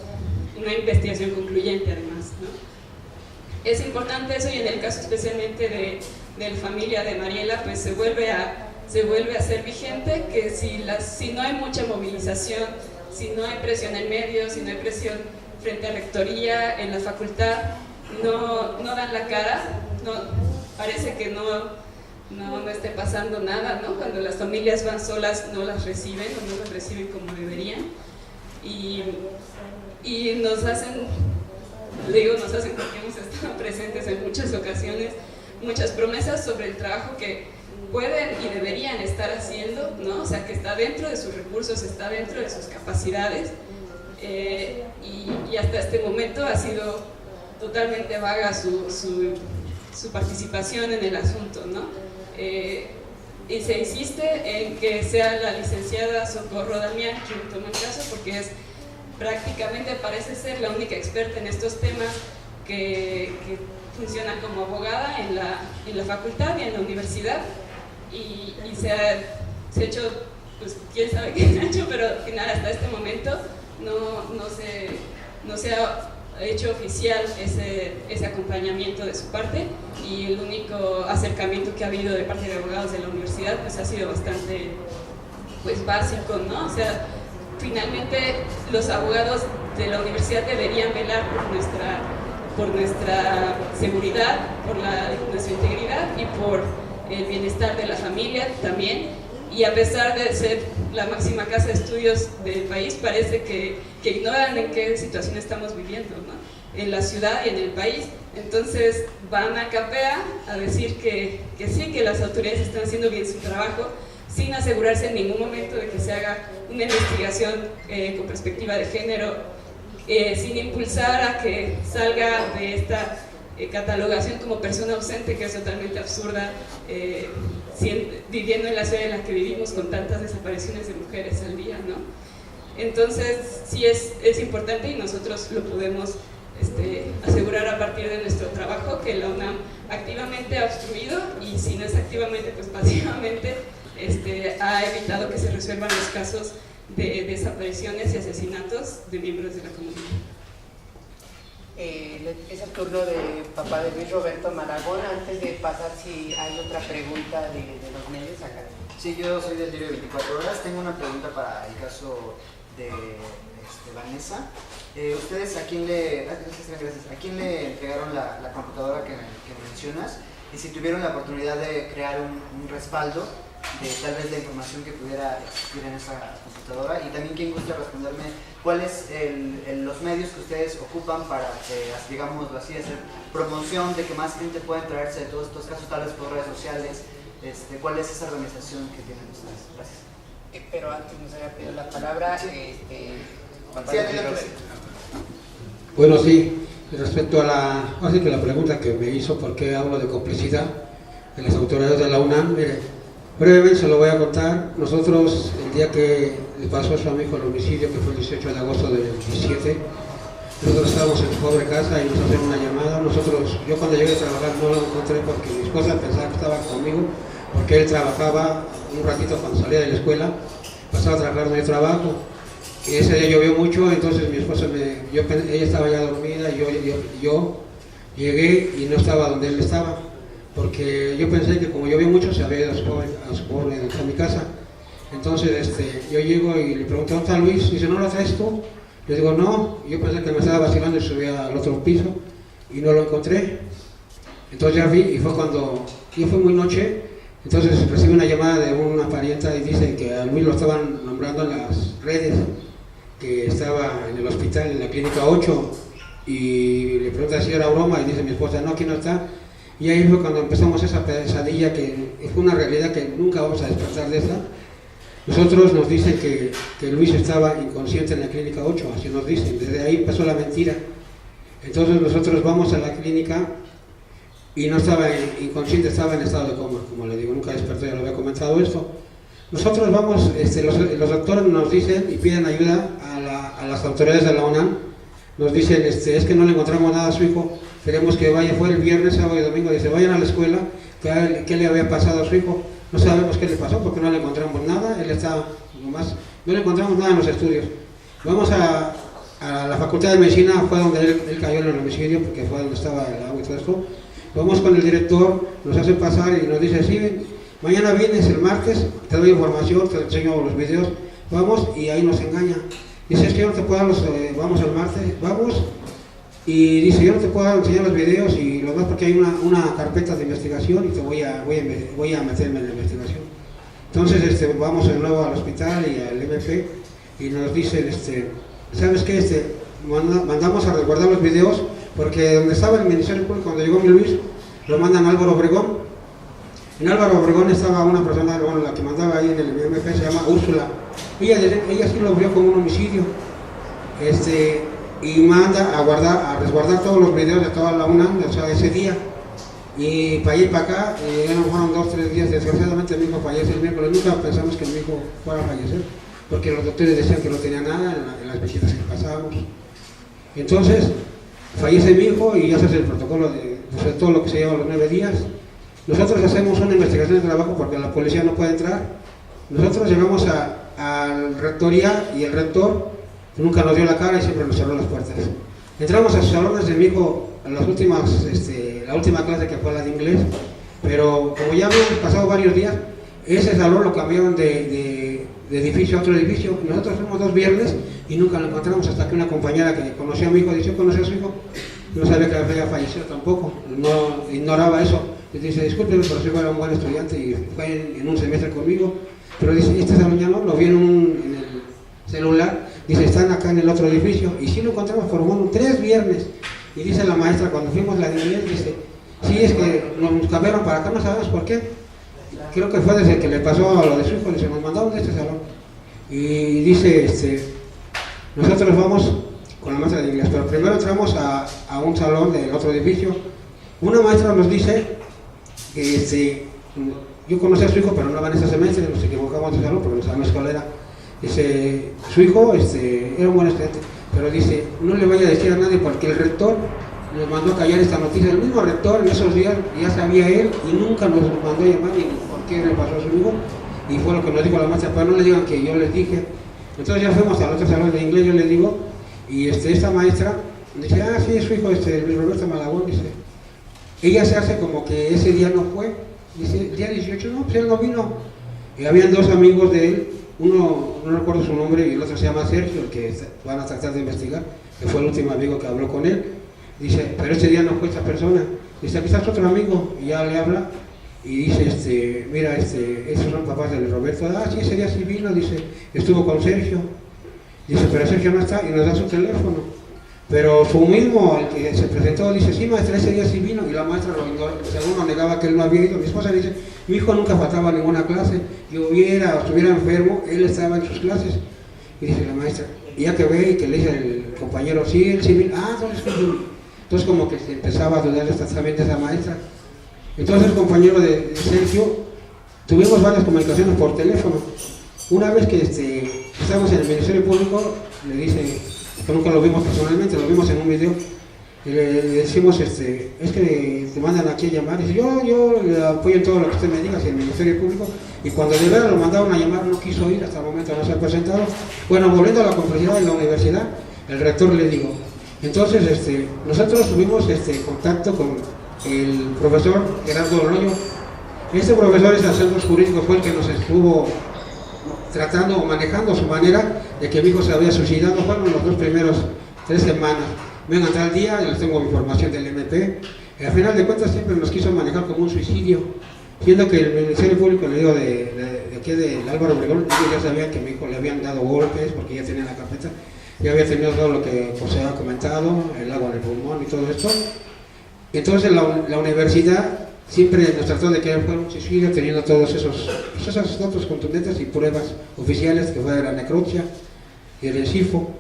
una investigación concluyente además, ¿no? Es importante eso, y en el caso especialmente de la familia de Mariela, pues se vuelve a ser vigente que si no hay mucha movilización, si no hay presión en medios, si no hay presión frente a rectoría, en la facultad, no dan la cara, parece que no esté pasando nada, ¿no? Cuando las familias van solas no las reciben o no las reciben como deberían y nos hacen porque hemos estado presentes en muchas ocasiones, muchas promesas sobre el trabajo que pueden y deberían estar haciendo, ¿no? O sea, que está dentro de sus recursos, está dentro de sus capacidades, y hasta este momento ha sido totalmente vaga su participación en el asunto, ¿no? Y se insiste en que sea la licenciada Socorro Damián quien tome el caso, porque es prácticamente, parece ser la única experta en estos temas que funciona como abogada en la facultad y en la universidad, y se ha hecho, pues quién sabe qué se ha hecho, pero al final hasta este momento no se ha hecho oficial ese acompañamiento de su parte, y el único acercamiento que ha habido de parte de abogados de la universidad pues ha sido bastante pues básico, ¿no? O sea, finalmente los abogados de la universidad deberían velar por nuestra seguridad, por nuestra integridad y por el bienestar de la familia también, y a pesar de ser la máxima casa de estudios del país, parece que ignoran en qué situación estamos viviendo, ¿no? En la ciudad y en el país. Entonces van a CAPEA a decir que sí, que las autoridades están haciendo bien su trabajo, sin asegurarse en ningún momento de que se haga una investigación con perspectiva de género, sin impulsar a que salga de esta catalogación como persona ausente, que es totalmente absurda, viviendo en la ciudad en la que vivimos con tantas desapariciones de mujeres al día, ¿no? Entonces sí es importante, y nosotros lo podemos asegurar a partir de nuestro trabajo, que la UNAM activamente ha obstruido, y si no es activamente, pues pasivamente ha evitado que se resuelvan los casos de desapariciones y asesinatos de miembros de la comunidad. Es el turno de papá de Luis Roberto Maragón. Antes de pasar, si hay otra pregunta de los medios acá. Sí, yo soy del diario 24 Horas. Tengo una pregunta para el caso Vanessa. ¿Ustedes a quién le entregaron la computadora que mencionas? Y si tuvieron la oportunidad de crear un respaldo de tal vez la información que pudiera existir en esa computadora, y también quien gusta responderme cuáles los medios que ustedes ocupan para, digámoslo así, hacer promoción de que más gente pueda enterarse de todos estos casos, tal vez por redes sociales. ¿Cuál es esa organización que tienen ustedes? Gracias. Pero antes nos había pedido la palabra. Sí. Bueno, sí, respecto a la pregunta que me hizo, ¿por qué hablo de complicidad en las autoridades de la UNAM? Mire, brevemente se lo voy a contar. Nosotros, el día que le pasó a su amigo el homicidio, que fue el 18 de agosto del 17, nosotros estábamos en su pobre casa y nos hacen una llamada. Yo cuando llegué a trabajar no lo encontré porque mi esposa pensaba que estaba conmigo, porque él trabajaba un ratito cuando salía de la escuela, pasaba a trabajar en el trabajo. Y ese día llovió mucho, entonces mi esposa ella estaba ya dormida y yo llegué y no estaba donde él estaba, porque yo pensé que como llovió mucho se había ido a su pobre a mi casa. Entonces yo llego y le pregunto, ¿dónde está Luis? Dice, ¿no lo traes tú? Le digo, no. Yo pensé que me estaba vacilando y subía al otro piso y no lo encontré. Entonces ya vi, y fue cuando, yo fue muy noche, entonces recibí una llamada de una parienta y dice que a Luis lo estaban nombrando en las redes, que estaba en el hospital, en la clínica 8, y le pregunta si era broma, y dice mi esposa, no, aquí no está. Y ahí fue cuando empezamos esa pesadilla, que fue una realidad que nunca vamos a despertar de esa. Nosotros nos dicen que Luis estaba inconsciente en la clínica 8, así nos dicen, desde ahí empezó la mentira. Entonces nosotros vamos a la clínica y no estaba inconsciente, estaba en estado de coma, como le digo, nunca despertó, ya lo había comentado esto. Nosotros vamos, los doctores nos dicen y piden ayuda a las autoridades de la UNAM, nos dicen, es que no le encontramos nada a su hijo, queremos que vaya, fue el viernes, sábado y domingo, dice, vayan a la escuela, ¿qué le había pasado a su hijo? No sabemos qué le pasó porque no le encontramos nada, él está nomás, no le encontramos nada en los estudios. Vamos a la Facultad de Medicina, fue donde él cayó en el homicidio, porque fue donde estaba el agua y todo esto. Vamos con el director, nos hace pasar y nos dice, sí, mañana vienes el martes, te doy información, te enseño los videos, vamos, y ahí nos engaña. Dice, es que yo no te puedo dar vamos el martes, vamos, y dice, yo no te puedo enseñar los videos y lo más porque hay una carpeta de investigación y te voy a meterme en la investigación. Entonces vamos de nuevo al hospital y al MP y nos dicen, ¿sabes qué? Mandamos a resguardar los videos porque donde estaba el Ministerio Público, cuando llegó mi Luis, lo mandan a Álvaro Obregón. En Álvaro Obregón estaba una persona, bueno, la que mandaba ahí en el MP se llama Úrsula. Ella sí lo vio como un homicidio. Y manda a resguardar todos los videos de toda la UNAM, o sea, ese día. Y para allá y para acá, ya no fueron 2 o 3 días, desgraciadamente mi hijo fallece el miércoles. Nunca pensamos que mi hijo fuera a fallecer, porque los doctores decían que no tenía nada en las visitas que pasábamos. Entonces, fallece mi hijo y ya se hace el protocolo de todo lo que se lleva los 9 días. Nosotros hacemos una investigación de trabajo porque la policía no puede entrar. Nosotros llegamos a la rectoría y el rector nunca nos dio la cara y siempre nos cerró las puertas. Entramos a sus salones de mi hijo en las últimas, la última clase que fue la de inglés, pero como ya habíamos pasado varios días, ese salón lo cambiaron de edificio a otro edificio. Nosotros fuimos 2 viernes y nunca lo encontramos hasta que una compañera que conocía a mi hijo, dice, ¿yo conocí a su hijo? No sabía que había fallecido tampoco, no ignoraba eso. Y dice, discúlpeme, pero si era un buen estudiante y fue en un semestre conmigo, pero dice, este salón ya no, lo vi en el celular, dice, están acá en el otro edificio, y sí lo encontramos por 3 viernes, y dice la maestra, cuando fuimos la de inglés, dice, sí, es que nos cambiaron para acá, no sabemos por qué, creo que fue desde que le pasó a lo de su hijo, dice, nos mandaron de este salón, y dice, nosotros vamos con la maestra de inglés, pero primero entramos a un salón del otro edificio, una maestra nos dice, que yo conocí a su hijo, pero no va en ese semestre, nos equivocamos de salón, porque no sabemos cuál era. Dice, su hijo era un buen estudiante, pero dice, no le vaya a decir a nadie porque el rector nos mandó a callar esta noticia. El mismo rector en esos días ya sabía él y nunca nos mandó a llamar ni por qué le pasó a su hijo, y fue lo que nos dijo la maestra, pero no le digan que yo les dije. Entonces ya fuimos al otro salón de inglés, yo les digo, y esta maestra dice, sí, es su hijo, Luis Roberto Malagón, dice, ella se hace como que ese día no fue, dice, el día 18 no, pues él no vino, y habían 2 amigos de él uno no recuerdo su nombre y el otro se llama Sergio, el que van a tratar de investigar, que fue el último amigo que habló con él. Dice, pero este día no fue esta persona. Dice, aquí está otro amigo, y ya le habla y dice, mira, esos son papás de Roberto. Ah, sí, ese día sí vino, dice, estuvo con Sergio. Dice, pero Sergio no está, y nos da su teléfono. Pero su mismo, el que se presentó, dice, sí, maestra, ese día sí vino, y la maestra según lo negaba que él no había ido. Mi esposa dice, mi hijo nunca faltaba a ninguna clase, y estuviera enfermo, él estaba en sus clases. Y dice la maestra, y ya que ve y que le dice el compañero, sí, él sí vino, entonces como que se empezaba a dudar también de esa maestra. Entonces el compañero de Sergio, tuvimos varias comunicaciones por teléfono. Una vez que estábamos en el Ministerio Público, le dice, que nunca lo vimos personalmente, lo vimos en un video, y le decimos, es que te mandan aquí a llamar, y dice, yo le apoyo en todo lo que usted me diga, si el Ministerio Público, y cuando de verdad lo mandaron a llamar no quiso ir, hasta el momento no se ha presentado. Bueno, volviendo a la complejidad de la universidad, el rector le dijo, entonces nosotros tuvimos contacto con el profesor Gerardo Oroño. Este profesor es asuntos jurídicos, fue el que nos estuvo tratando o manejando su manera de que mi hijo se había suicidado. Fueron los 2 primeros 3 semanas. Vengan tal día, ya les tengo información del MP. Al final de cuentas siempre nos quiso manejar como un suicidio, siendo que el Ministerio Público, le digo, de aquí del Álvaro Obregón, ellos ya sabían que a mi hijo le habían dado golpes porque ya tenía la carpeta, ya había tenido todo lo que se había comentado, el agua en el pulmón y todo esto. Entonces la universidad siempre nos trató de que fuera un suicidio, teniendo todos esos datos contundentes y pruebas oficiales, que fue de la necropsia y el encifo.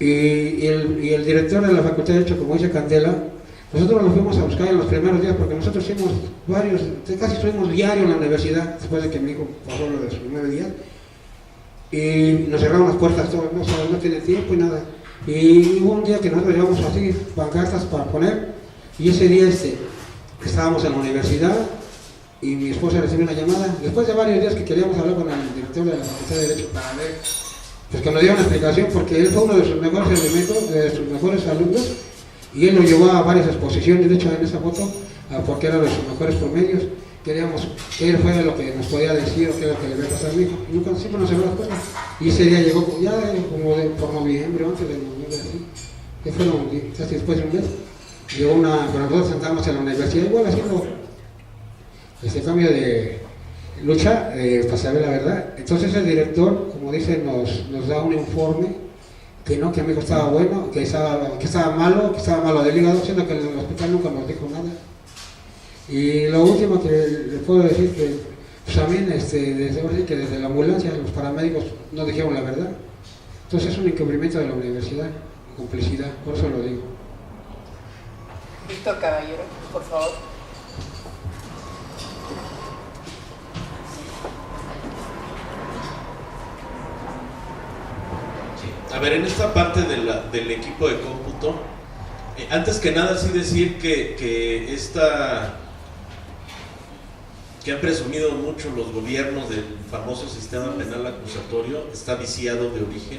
Y el director de la Facultad de Derecho, como dice Candela, nosotros nos fuimos a buscar en los primeros días, porque nosotros hicimos casi estuvimos diario en la universidad, después de que mi hijo pasó lo de sus 9 días, y nos cerraron las puertas, todo, no tiene tiempo y nada. Y hubo un día que nosotros llevamos así pancartas para poner, y ese día estábamos en la universidad y mi esposa recibió una llamada después de varios días que queríamos hablar con el director de la Facultad de Derecho para ver, pues que nos diera una explicación, porque él fue uno de sus mejores elementos, de sus mejores alumnos, y él lo llevó a varias exposiciones, de hecho en esa foto, porque era de sus mejores promedios. Queríamos que él fuera lo que nos podía decir o qué era lo que le había pasado a mi hijo, y nunca siempre nos cerró las puertas. Y ese día llegó ya por noviembre, antes de noviembre, así, que fueron casi después de un mes. Llegó pero nosotros sentábamos en la universidad igual haciendo ese cambio de lucha para saber la verdad. Entonces el director, como dice, nos da un informe que no, que mi hijo estaba bueno, que estaba malo del hígado, siendo que en el hospital nunca nos dijo nada. Y lo último que le puedo decir que pues también desde la ambulancia los paramédicos no dijeron la verdad. Entonces es un encubrimiento de la universidad, complicidad, por eso lo digo. Víctor Caballero, por favor. Sí. A ver, en esta parte del equipo de cómputo, antes que nada sí decir que han presumido mucho los gobiernos del famoso sistema penal acusatorio, está viciado de origen,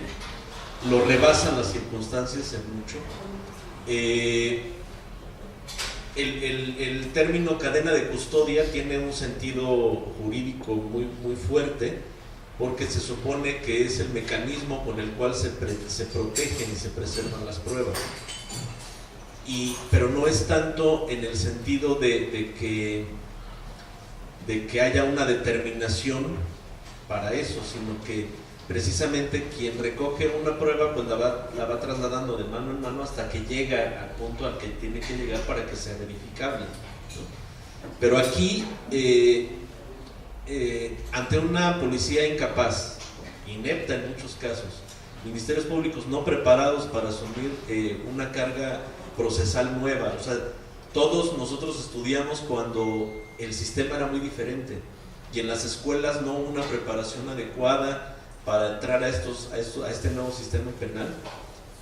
lo rebasan las circunstancias en mucho. El término cadena de custodia tiene un sentido jurídico muy fuerte, porque se supone que es el mecanismo con el cual se protegen y se preservan las pruebas. Pero no es tanto en el sentido de que haya una determinación para eso, sino que precisamente quien recoge una prueba pues la va trasladando de mano en mano hasta que llega al punto al que tiene que llegar para que sea verificable, ¿no? Pero aquí ante una policía incapaz, inepta en muchos casos, ministerios públicos no preparados para asumir una carga procesal nueva, o sea, todos nosotros estudiamos cuando el sistema era muy diferente y en las escuelas no hubo una preparación adecuada para entrar a este nuevo sistema penal,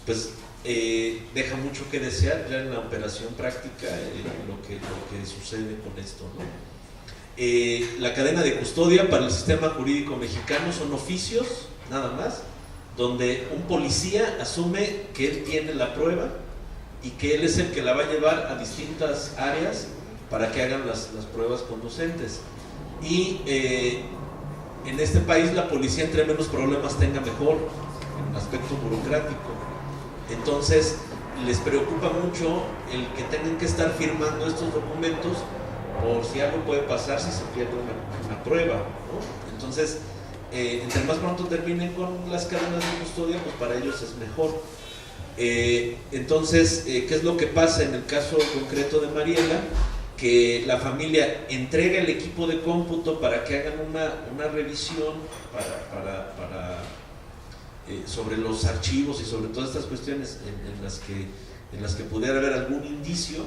pues deja mucho que desear ya en la operación práctica lo que sucede con esto, ¿no? La cadena de custodia para el sistema jurídico mexicano son oficios, nada más, donde un policía asume que él tiene la prueba y que él es el que la va a llevar a distintas áreas para que hagan las pruebas conducentes. Y en este país la policía entre menos problemas tenga mejor, en el aspecto burocrático. Entonces les preocupa mucho el que tengan que estar firmando estos documentos por si algo puede pasar si se pierde una prueba, ¿no? Entonces, entre más pronto terminen con las cadenas de custodia, pues para ellos es mejor. Entonces, ¿qué es lo que pasa en el caso concreto de Mariela? Que la familia entrega el equipo de cómputo para que hagan una revisión sobre los archivos y sobre todas estas cuestiones en las que pudiera haber algún indicio.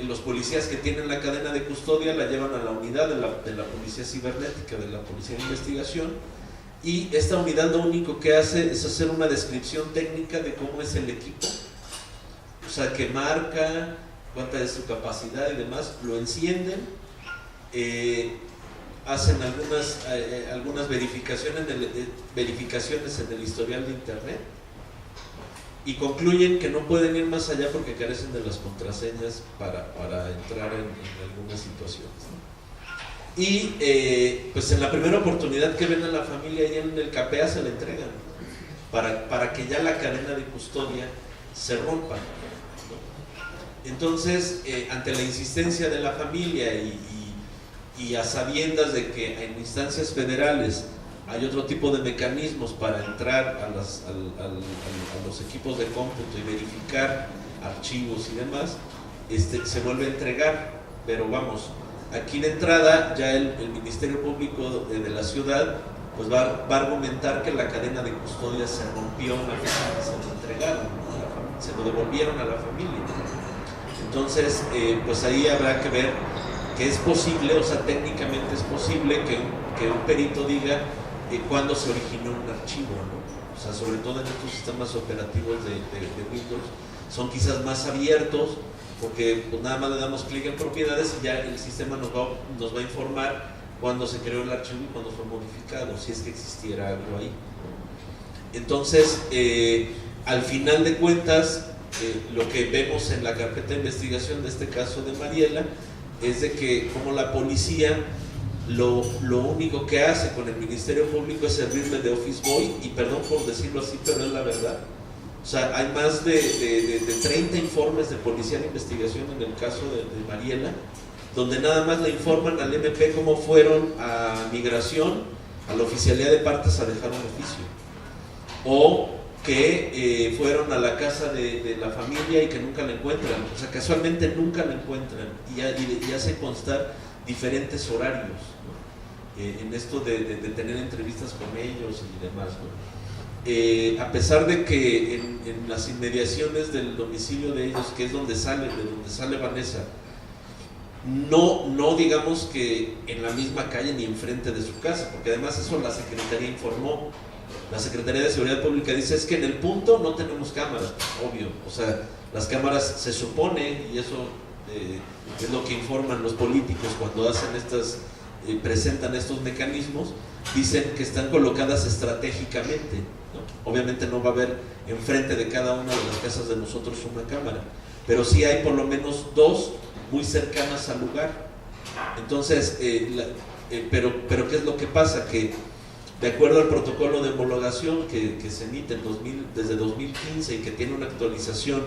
Los policías que tienen la cadena de custodia la llevan a la unidad de la policía cibernética, de la policía de investigación, y esta unidad lo único que hace es hacer una descripción técnica de cómo es el equipo, o sea, que marca cuánta es su capacidad y demás, lo encienden, hacen algunas verificaciones en el historial de internet y concluyen que no pueden ir más allá porque carecen de las contraseñas para entrar en algunas situaciones. Y pues en la primera oportunidad que ven a la familia ahí en el CAPEA se la entregan para que ya la cadena de custodia se rompa, ¿no? Entonces, ante la insistencia de la familia y a sabiendas de que en instancias federales hay otro tipo de mecanismos para entrar a los equipos de cómputo y verificar archivos y demás, se vuelve a entregar, pero vamos, aquí de entrada ya el Ministerio Público de la ciudad pues va a argumentar que la cadena de custodia se rompió una vez que se lo entregaron, se lo devolvieron a la familia. Entonces, pues ahí habrá que ver que es posible, o sea, técnicamente es posible que un perito diga cuándo se originó un archivo, ¿no? O sea, sobre todo en estos sistemas operativos de Windows, son quizás más abiertos, porque pues nada más le damos clic en propiedades y ya el sistema nos va a informar cuándo se creó el archivo y cuándo fue modificado, si es que existiera algo ahí. Entonces, al final de cuentas, lo que vemos en la carpeta de investigación de este caso de Mariela es de que como la policía lo único que hace con el Ministerio Público es servirle de office boy, y perdón por decirlo así, pero es la verdad. O sea, hay más de 30 informes de policía de investigación en el caso de Mariela, donde nada más le informan al MP cómo fueron a migración, a la oficialía de partes a dejar un oficio, o que fueron a la casa de la familia y que nunca la encuentran, o sea, casualmente nunca la encuentran, y hace constar diferentes horarios, ¿no? En esto de tener entrevistas con ellos y demás, ¿no? A pesar de que en las inmediaciones del domicilio de ellos, que es de donde sale Vanessa, no digamos que en la misma calle ni enfrente de su casa, porque además eso la Secretaría informó. La Secretaría de Seguridad Pública dice, es que en el punto no tenemos cámaras, obvio, o sea, las cámaras se supone, y eso es lo que informan los políticos cuando hacen presentan estos mecanismos, dicen que están colocadas estratégicamente, ¿no? Obviamente no va a haber enfrente de cada una de las casas de nosotros una cámara, pero sí hay por lo menos dos muy cercanas al lugar. Entonces, pero ¿qué es lo que pasa? Que de acuerdo al protocolo de homologación que se emite desde 2015 y que tiene una actualización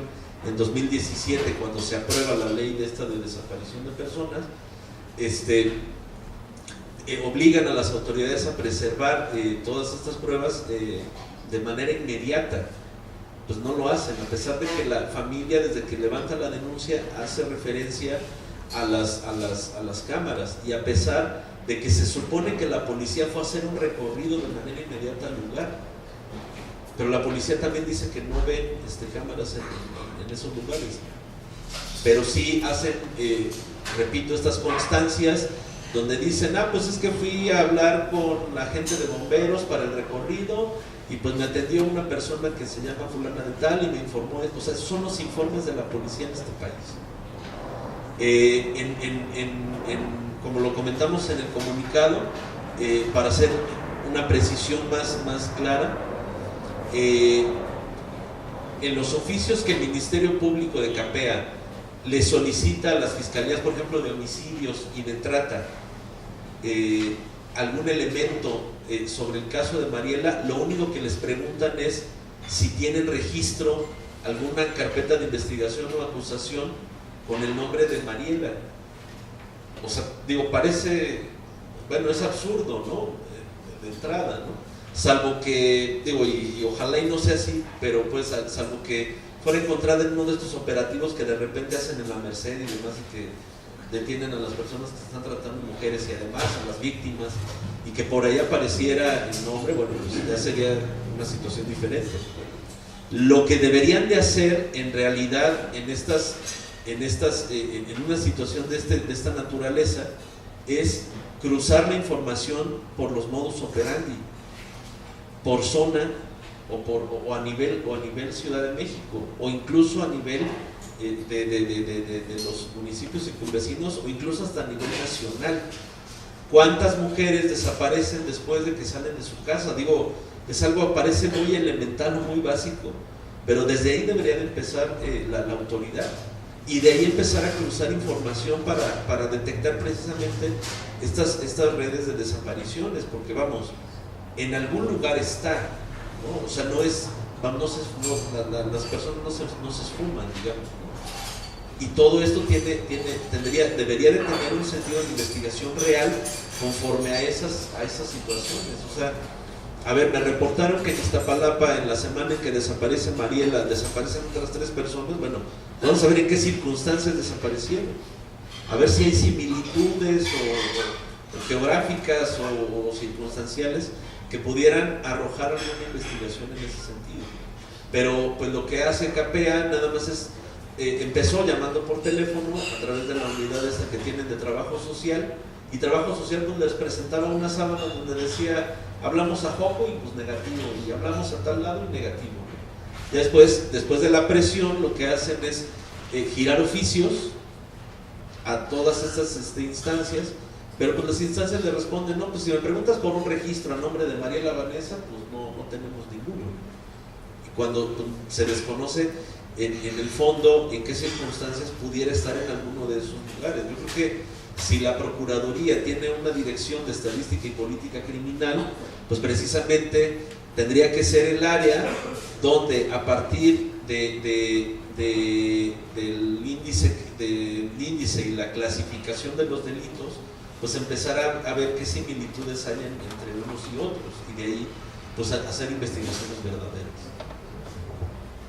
en 2017 cuando se aprueba la ley de desaparición de personas, obligan a las autoridades a preservar todas estas pruebas de manera inmediata. Pues no lo hacen, a pesar de que la familia desde que levanta la denuncia hace referencia a las cámaras, y a pesar de que se supone que la policía fue a hacer un recorrido de manera inmediata al lugar, pero la policía también dice que no ven cámaras en esos lugares, pero sí hacen, repito, estas constancias donde dicen, pues es que fui a hablar con la gente de bomberos para el recorrido y pues me atendió una persona que se llama fulana de tal y me informó. O sea, esos son los informes de la policía en este país. Como lo comentamos en el comunicado, para hacer una precisión más clara, en los oficios que el Ministerio Público de CAPEA le solicita a las fiscalías, por ejemplo, de homicidios y de trata, algún elemento sobre el caso de Mariela, lo único que les preguntan es si tienen registro, alguna carpeta de investigación o acusación con el nombre de Mariela. O sea, digo, parece, bueno, es absurdo, ¿no? De entrada, ¿no? Salvo que, digo, y ojalá y no sea así, pero pues salvo que fuera encontrada en uno de estos operativos que de repente hacen en la Merced y demás, y que detienen a las personas que están tratando mujeres y además a las víctimas, y que por ahí apareciera el nombre, bueno, pues ya sería una situación diferente. Lo que deberían de hacer en realidad en una situación de esta naturaleza es cruzar la información por los modus operandi, por zona o a nivel Ciudad de México, o incluso a nivel de los municipios circunvecinos, o incluso hasta a nivel nacional. ¿Cuántas mujeres desaparecen después de que salen de su casa? Digo, es algo, parece muy elemental, muy básico, pero desde ahí debería de empezar la autoridad, y de ahí empezar a cruzar información para detectar precisamente estas redes de desapariciones, porque vamos, en algún lugar está, ¿no? O sea, no es, vamos, las personas no se esfuman, digamos, ¿no? Y todo esto debería de tener un sentido de investigación real conforme a esas situaciones. O sea, a ver, me reportaron que en Iztapalapa, en la semana en que desaparece Mariela, desaparecen otras 3 personas. Bueno, vamos a ver en qué circunstancias desaparecieron, a ver si hay similitudes o geográficas o circunstanciales que pudieran arrojar alguna investigación en ese sentido. Pero pues lo que hace CAPEA nada más es, empezó llamando por teléfono a través de la unidad esta que tienen de trabajo social, y trabajo social pues les presentaba una sábana donde decía, hablamos a Joco y pues negativo, y hablamos a tal lado y negativo. Ya después de la presión, lo que hacen es girar oficios a todas estas instancias, pero pues las instancias le responden, no, pues si me preguntas por un registro a nombre de Mariela Vanessa, pues no tenemos ninguno. Y cuando se desconoce en el fondo en qué circunstancias pudiera estar en alguno de esos lugares. Yo creo que si la Procuraduría tiene una dirección de estadística y política criminal, pues precisamente tendría que ser el área donde, a partir del índice y la clasificación de los delitos, pues empezar a ver qué similitudes hay entre unos y otros, y de ahí pues hacer investigaciones verdaderas.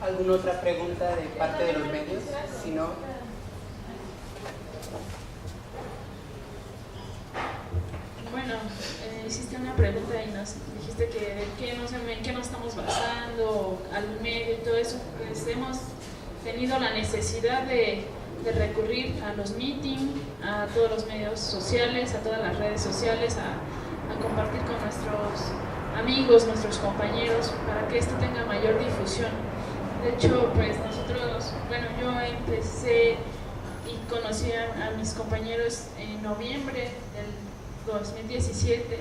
¿Alguna otra pregunta de parte de los medios? Si no, bueno, hiciste una pregunta y nos dijiste en qué nos estamos basando, al medio y todo eso. Pues hemos tenido la necesidad de recurrir a los meetings, a todos los medios sociales, a todas las redes sociales, a compartir con nuestros amigos, nuestros compañeros, para que esto tenga mayor difusión. De hecho, pues nosotros, bueno, yo empecé y conocí a mis compañeros en noviembre del 2017,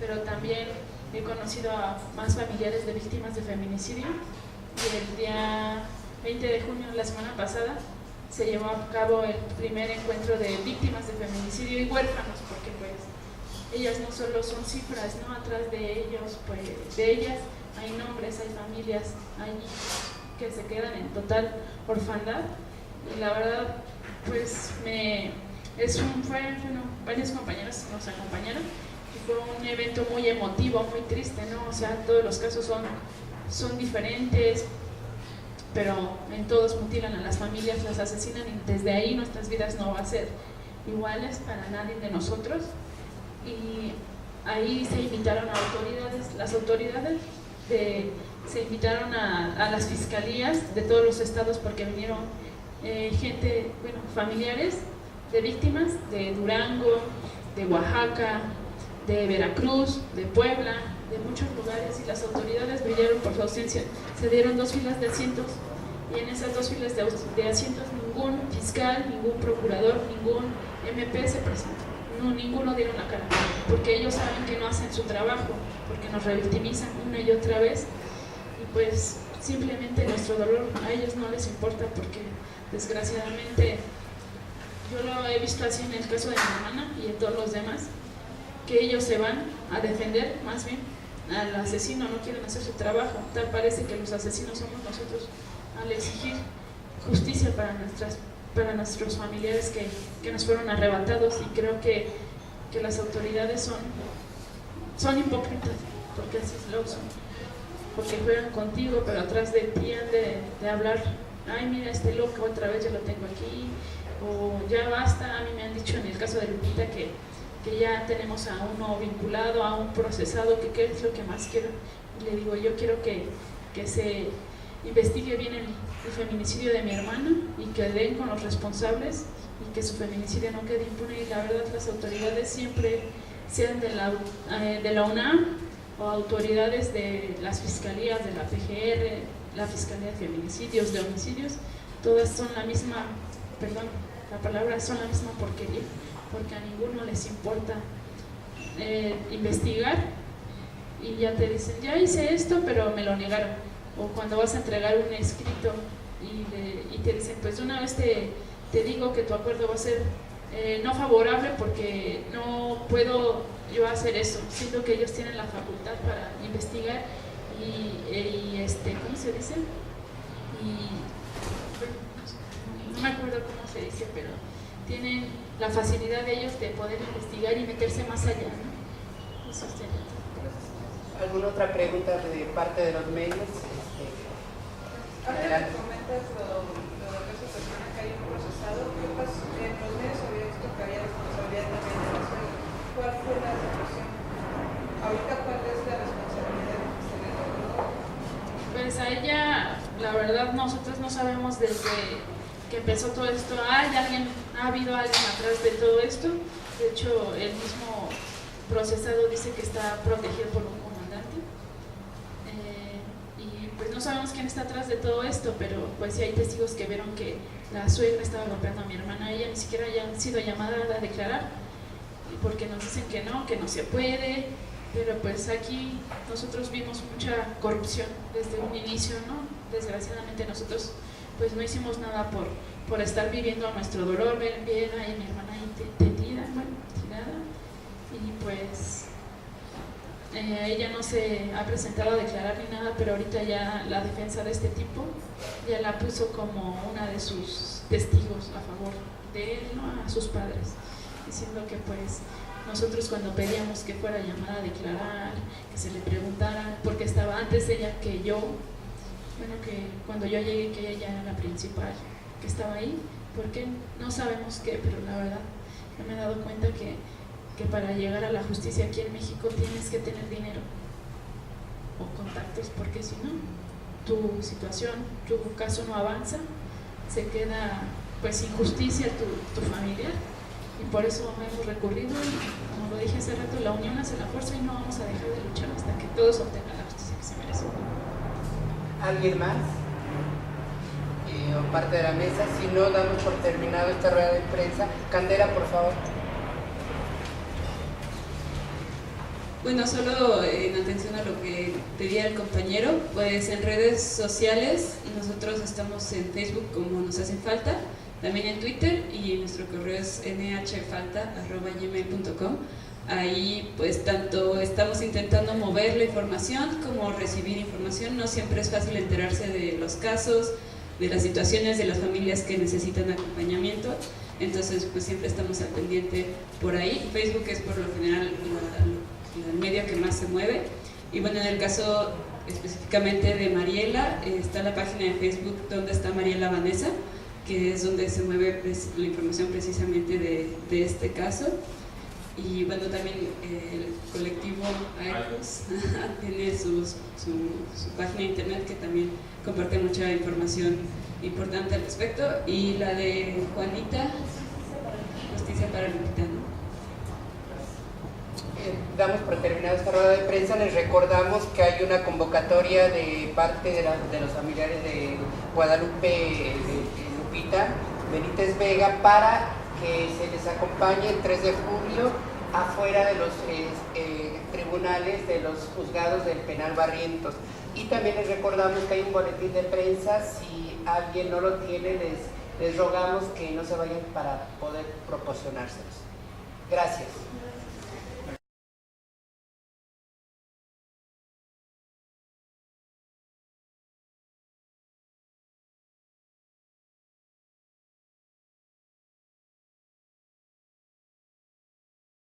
pero también he conocido a más familiares de víctimas de feminicidio, y el día 20 de junio, la semana pasada, se llevó a cabo el primer encuentro de víctimas de feminicidio y huérfanos, porque pues ellas no solo son cifras, ¿no? Atrás de ellos, pues de ellas hay nombres, hay familias, hay hijos que se quedan en total orfandad, y la verdad pues varios compañeros nos acompañaron, y fue un evento muy emotivo, muy triste, ¿no? O sea, todos los casos son diferentes, pero en todos mutilan a las familias, las asesinan, y desde ahí nuestras vidas no van a ser iguales para nadie de nosotros. Y ahí se invitaron a autoridades, las autoridades se invitaron a las fiscalías de todos los estados, porque vinieron gente, bueno, familiares de víctimas de Durango, de Oaxaca, de Veracruz, de Puebla, de muchos lugares, y las autoridades brillaron por su ausencia. Se dieron 2 filas de asientos, y en esas 2 filas de asientos ningún fiscal, ningún procurador, ningún MP se presentó. No, ninguno dieron la cara, porque ellos saben que no hacen su trabajo, porque nos revictimizan una y otra vez, y pues simplemente nuestro dolor a ellos no les importa, porque desgraciadamente yo lo he visto así en el caso de mi hermana y de todos los demás, que ellos se van a defender, más bien, al asesino, no quieren hacer su trabajo. Tal parece que los asesinos somos nosotros al exigir justicia para nuestros familiares que nos fueron arrebatados, y creo que las autoridades son hipócritas, porque así lo son, porque juegan contigo, pero atrás de ti han de hablar, ay mira este loco, otra vez ya lo tengo aquí, o ya basta. A mí me han dicho en el caso de Lupita que ya tenemos a uno vinculado, a un procesado, que qué es lo que más quiero. Y le digo, yo quiero que se investigue bien el feminicidio de mi hermana y que den con los responsables y que su feminicidio no quede impune. Y la verdad, las autoridades siempre, sean de la UNAM o autoridades de las fiscalías, de la PGR, la Fiscalía de Feminicidios, de Homicidios, todas son la misma, perdón, la palabra, son la misma porquería, porque a ninguno les importa investigar, y ya te dicen, ya hice esto, pero me lo negaron. O cuando vas a entregar un escrito y te dicen, pues una vez te digo que tu acuerdo va a ser no favorable porque no puedo yo hacer eso, siendo que ellos tienen la facultad para investigar y ¿cómo se dice? No me acuerdo cómo se dice, pero tienen la facilidad de ellos de poder investigar y meterse más allá, ¿no? Eso sería. ¿Alguna otra pregunta de parte de los medios? Ahora que comentas lo de esa persona que hay un procesado, ¿qué pasó? En los medios había visto que había responsabilidad también de la suegra. ¿Cuál fue la situación? Ahorita, ¿cuál es la responsabilidad que se le otorgó? Pues a ella, la verdad, nosotros no sabemos desde que empezó todo esto. Ha habido alguien atrás de todo esto. De hecho, el mismo procesado dice que está protegido por un comandante. Y pues no sabemos quién está atrás de todo esto, pero pues sí hay testigos que vieron que la suegra estaba golpeando a mi hermana. Ella ni siquiera haya sido llamada a declarar, porque nos dicen que no se puede. Pero pues aquí nosotros vimos mucha corrupción desde un inicio, ¿no? Desgraciadamente nosotros pues no hicimos nada por estar viviendo nuestro dolor, ver bien a mi hermana tirada, y pues ella no se ha presentado a declarar ni nada, pero ahorita ya la defensa de este tipo ya la puso como una de sus testigos a favor de él, ¿no? A sus padres, diciendo que pues nosotros cuando pedíamos que fuera llamada a declarar, que se le preguntara, porque estaba antes ella que yo, bueno, que cuando yo llegué que ella era la principal que estaba ahí, porque no sabemos qué, pero la verdad yo me he dado cuenta que para llegar a la justicia aquí en México tienes que tener dinero o contactos, porque si no, tu situación, tu caso no avanza, se queda pues sin justicia tu familiar. Y por eso hemos recurrido, y como lo dije hace rato, la unión hace la fuerza, y no vamos a dejar de luchar hasta que todos obtengan la justicia que se merecen. ¿Alguien más? O parte de la mesa. Si no, damos por terminado esta rueda de prensa. Candela, por favor. Bueno, solo en atención a lo que pedía el compañero, pues en redes sociales nosotros estamos en Facebook como Nos Hacen Falta, también en Twitter, y nuestro correo es nhfalta@gmail.com. Ahí pues tanto estamos intentando mover la información como recibir información. No siempre es fácil enterarse de los casos, de las situaciones de las familias que necesitan acompañamiento, entonces pues siempre estamos al pendiente por ahí. Facebook es por lo general el medio que más se mueve, y bueno, en el caso específicamente de Mariela, está la página de Facebook donde está Mariela Vanessa, que es donde se mueve la información precisamente de este caso. Y bueno, también el colectivo AECOS tiene su página de internet, que también comparte mucha información importante al respecto, y la de Juanita, Justicia para Lupita, ¿no? Damos por terminada esta rueda de prensa. Les recordamos que hay una convocatoria de parte de los familiares de Guadalupe de Lupita Benítez Vega para que se les acompañe el 3 de julio afuera de los tribunales de los juzgados del Penal Barrientos. Y también les recordamos que hay un boletín de prensa. Si alguien no lo tiene, les rogamos que no se vayan para poder proporcionárselos. Gracias.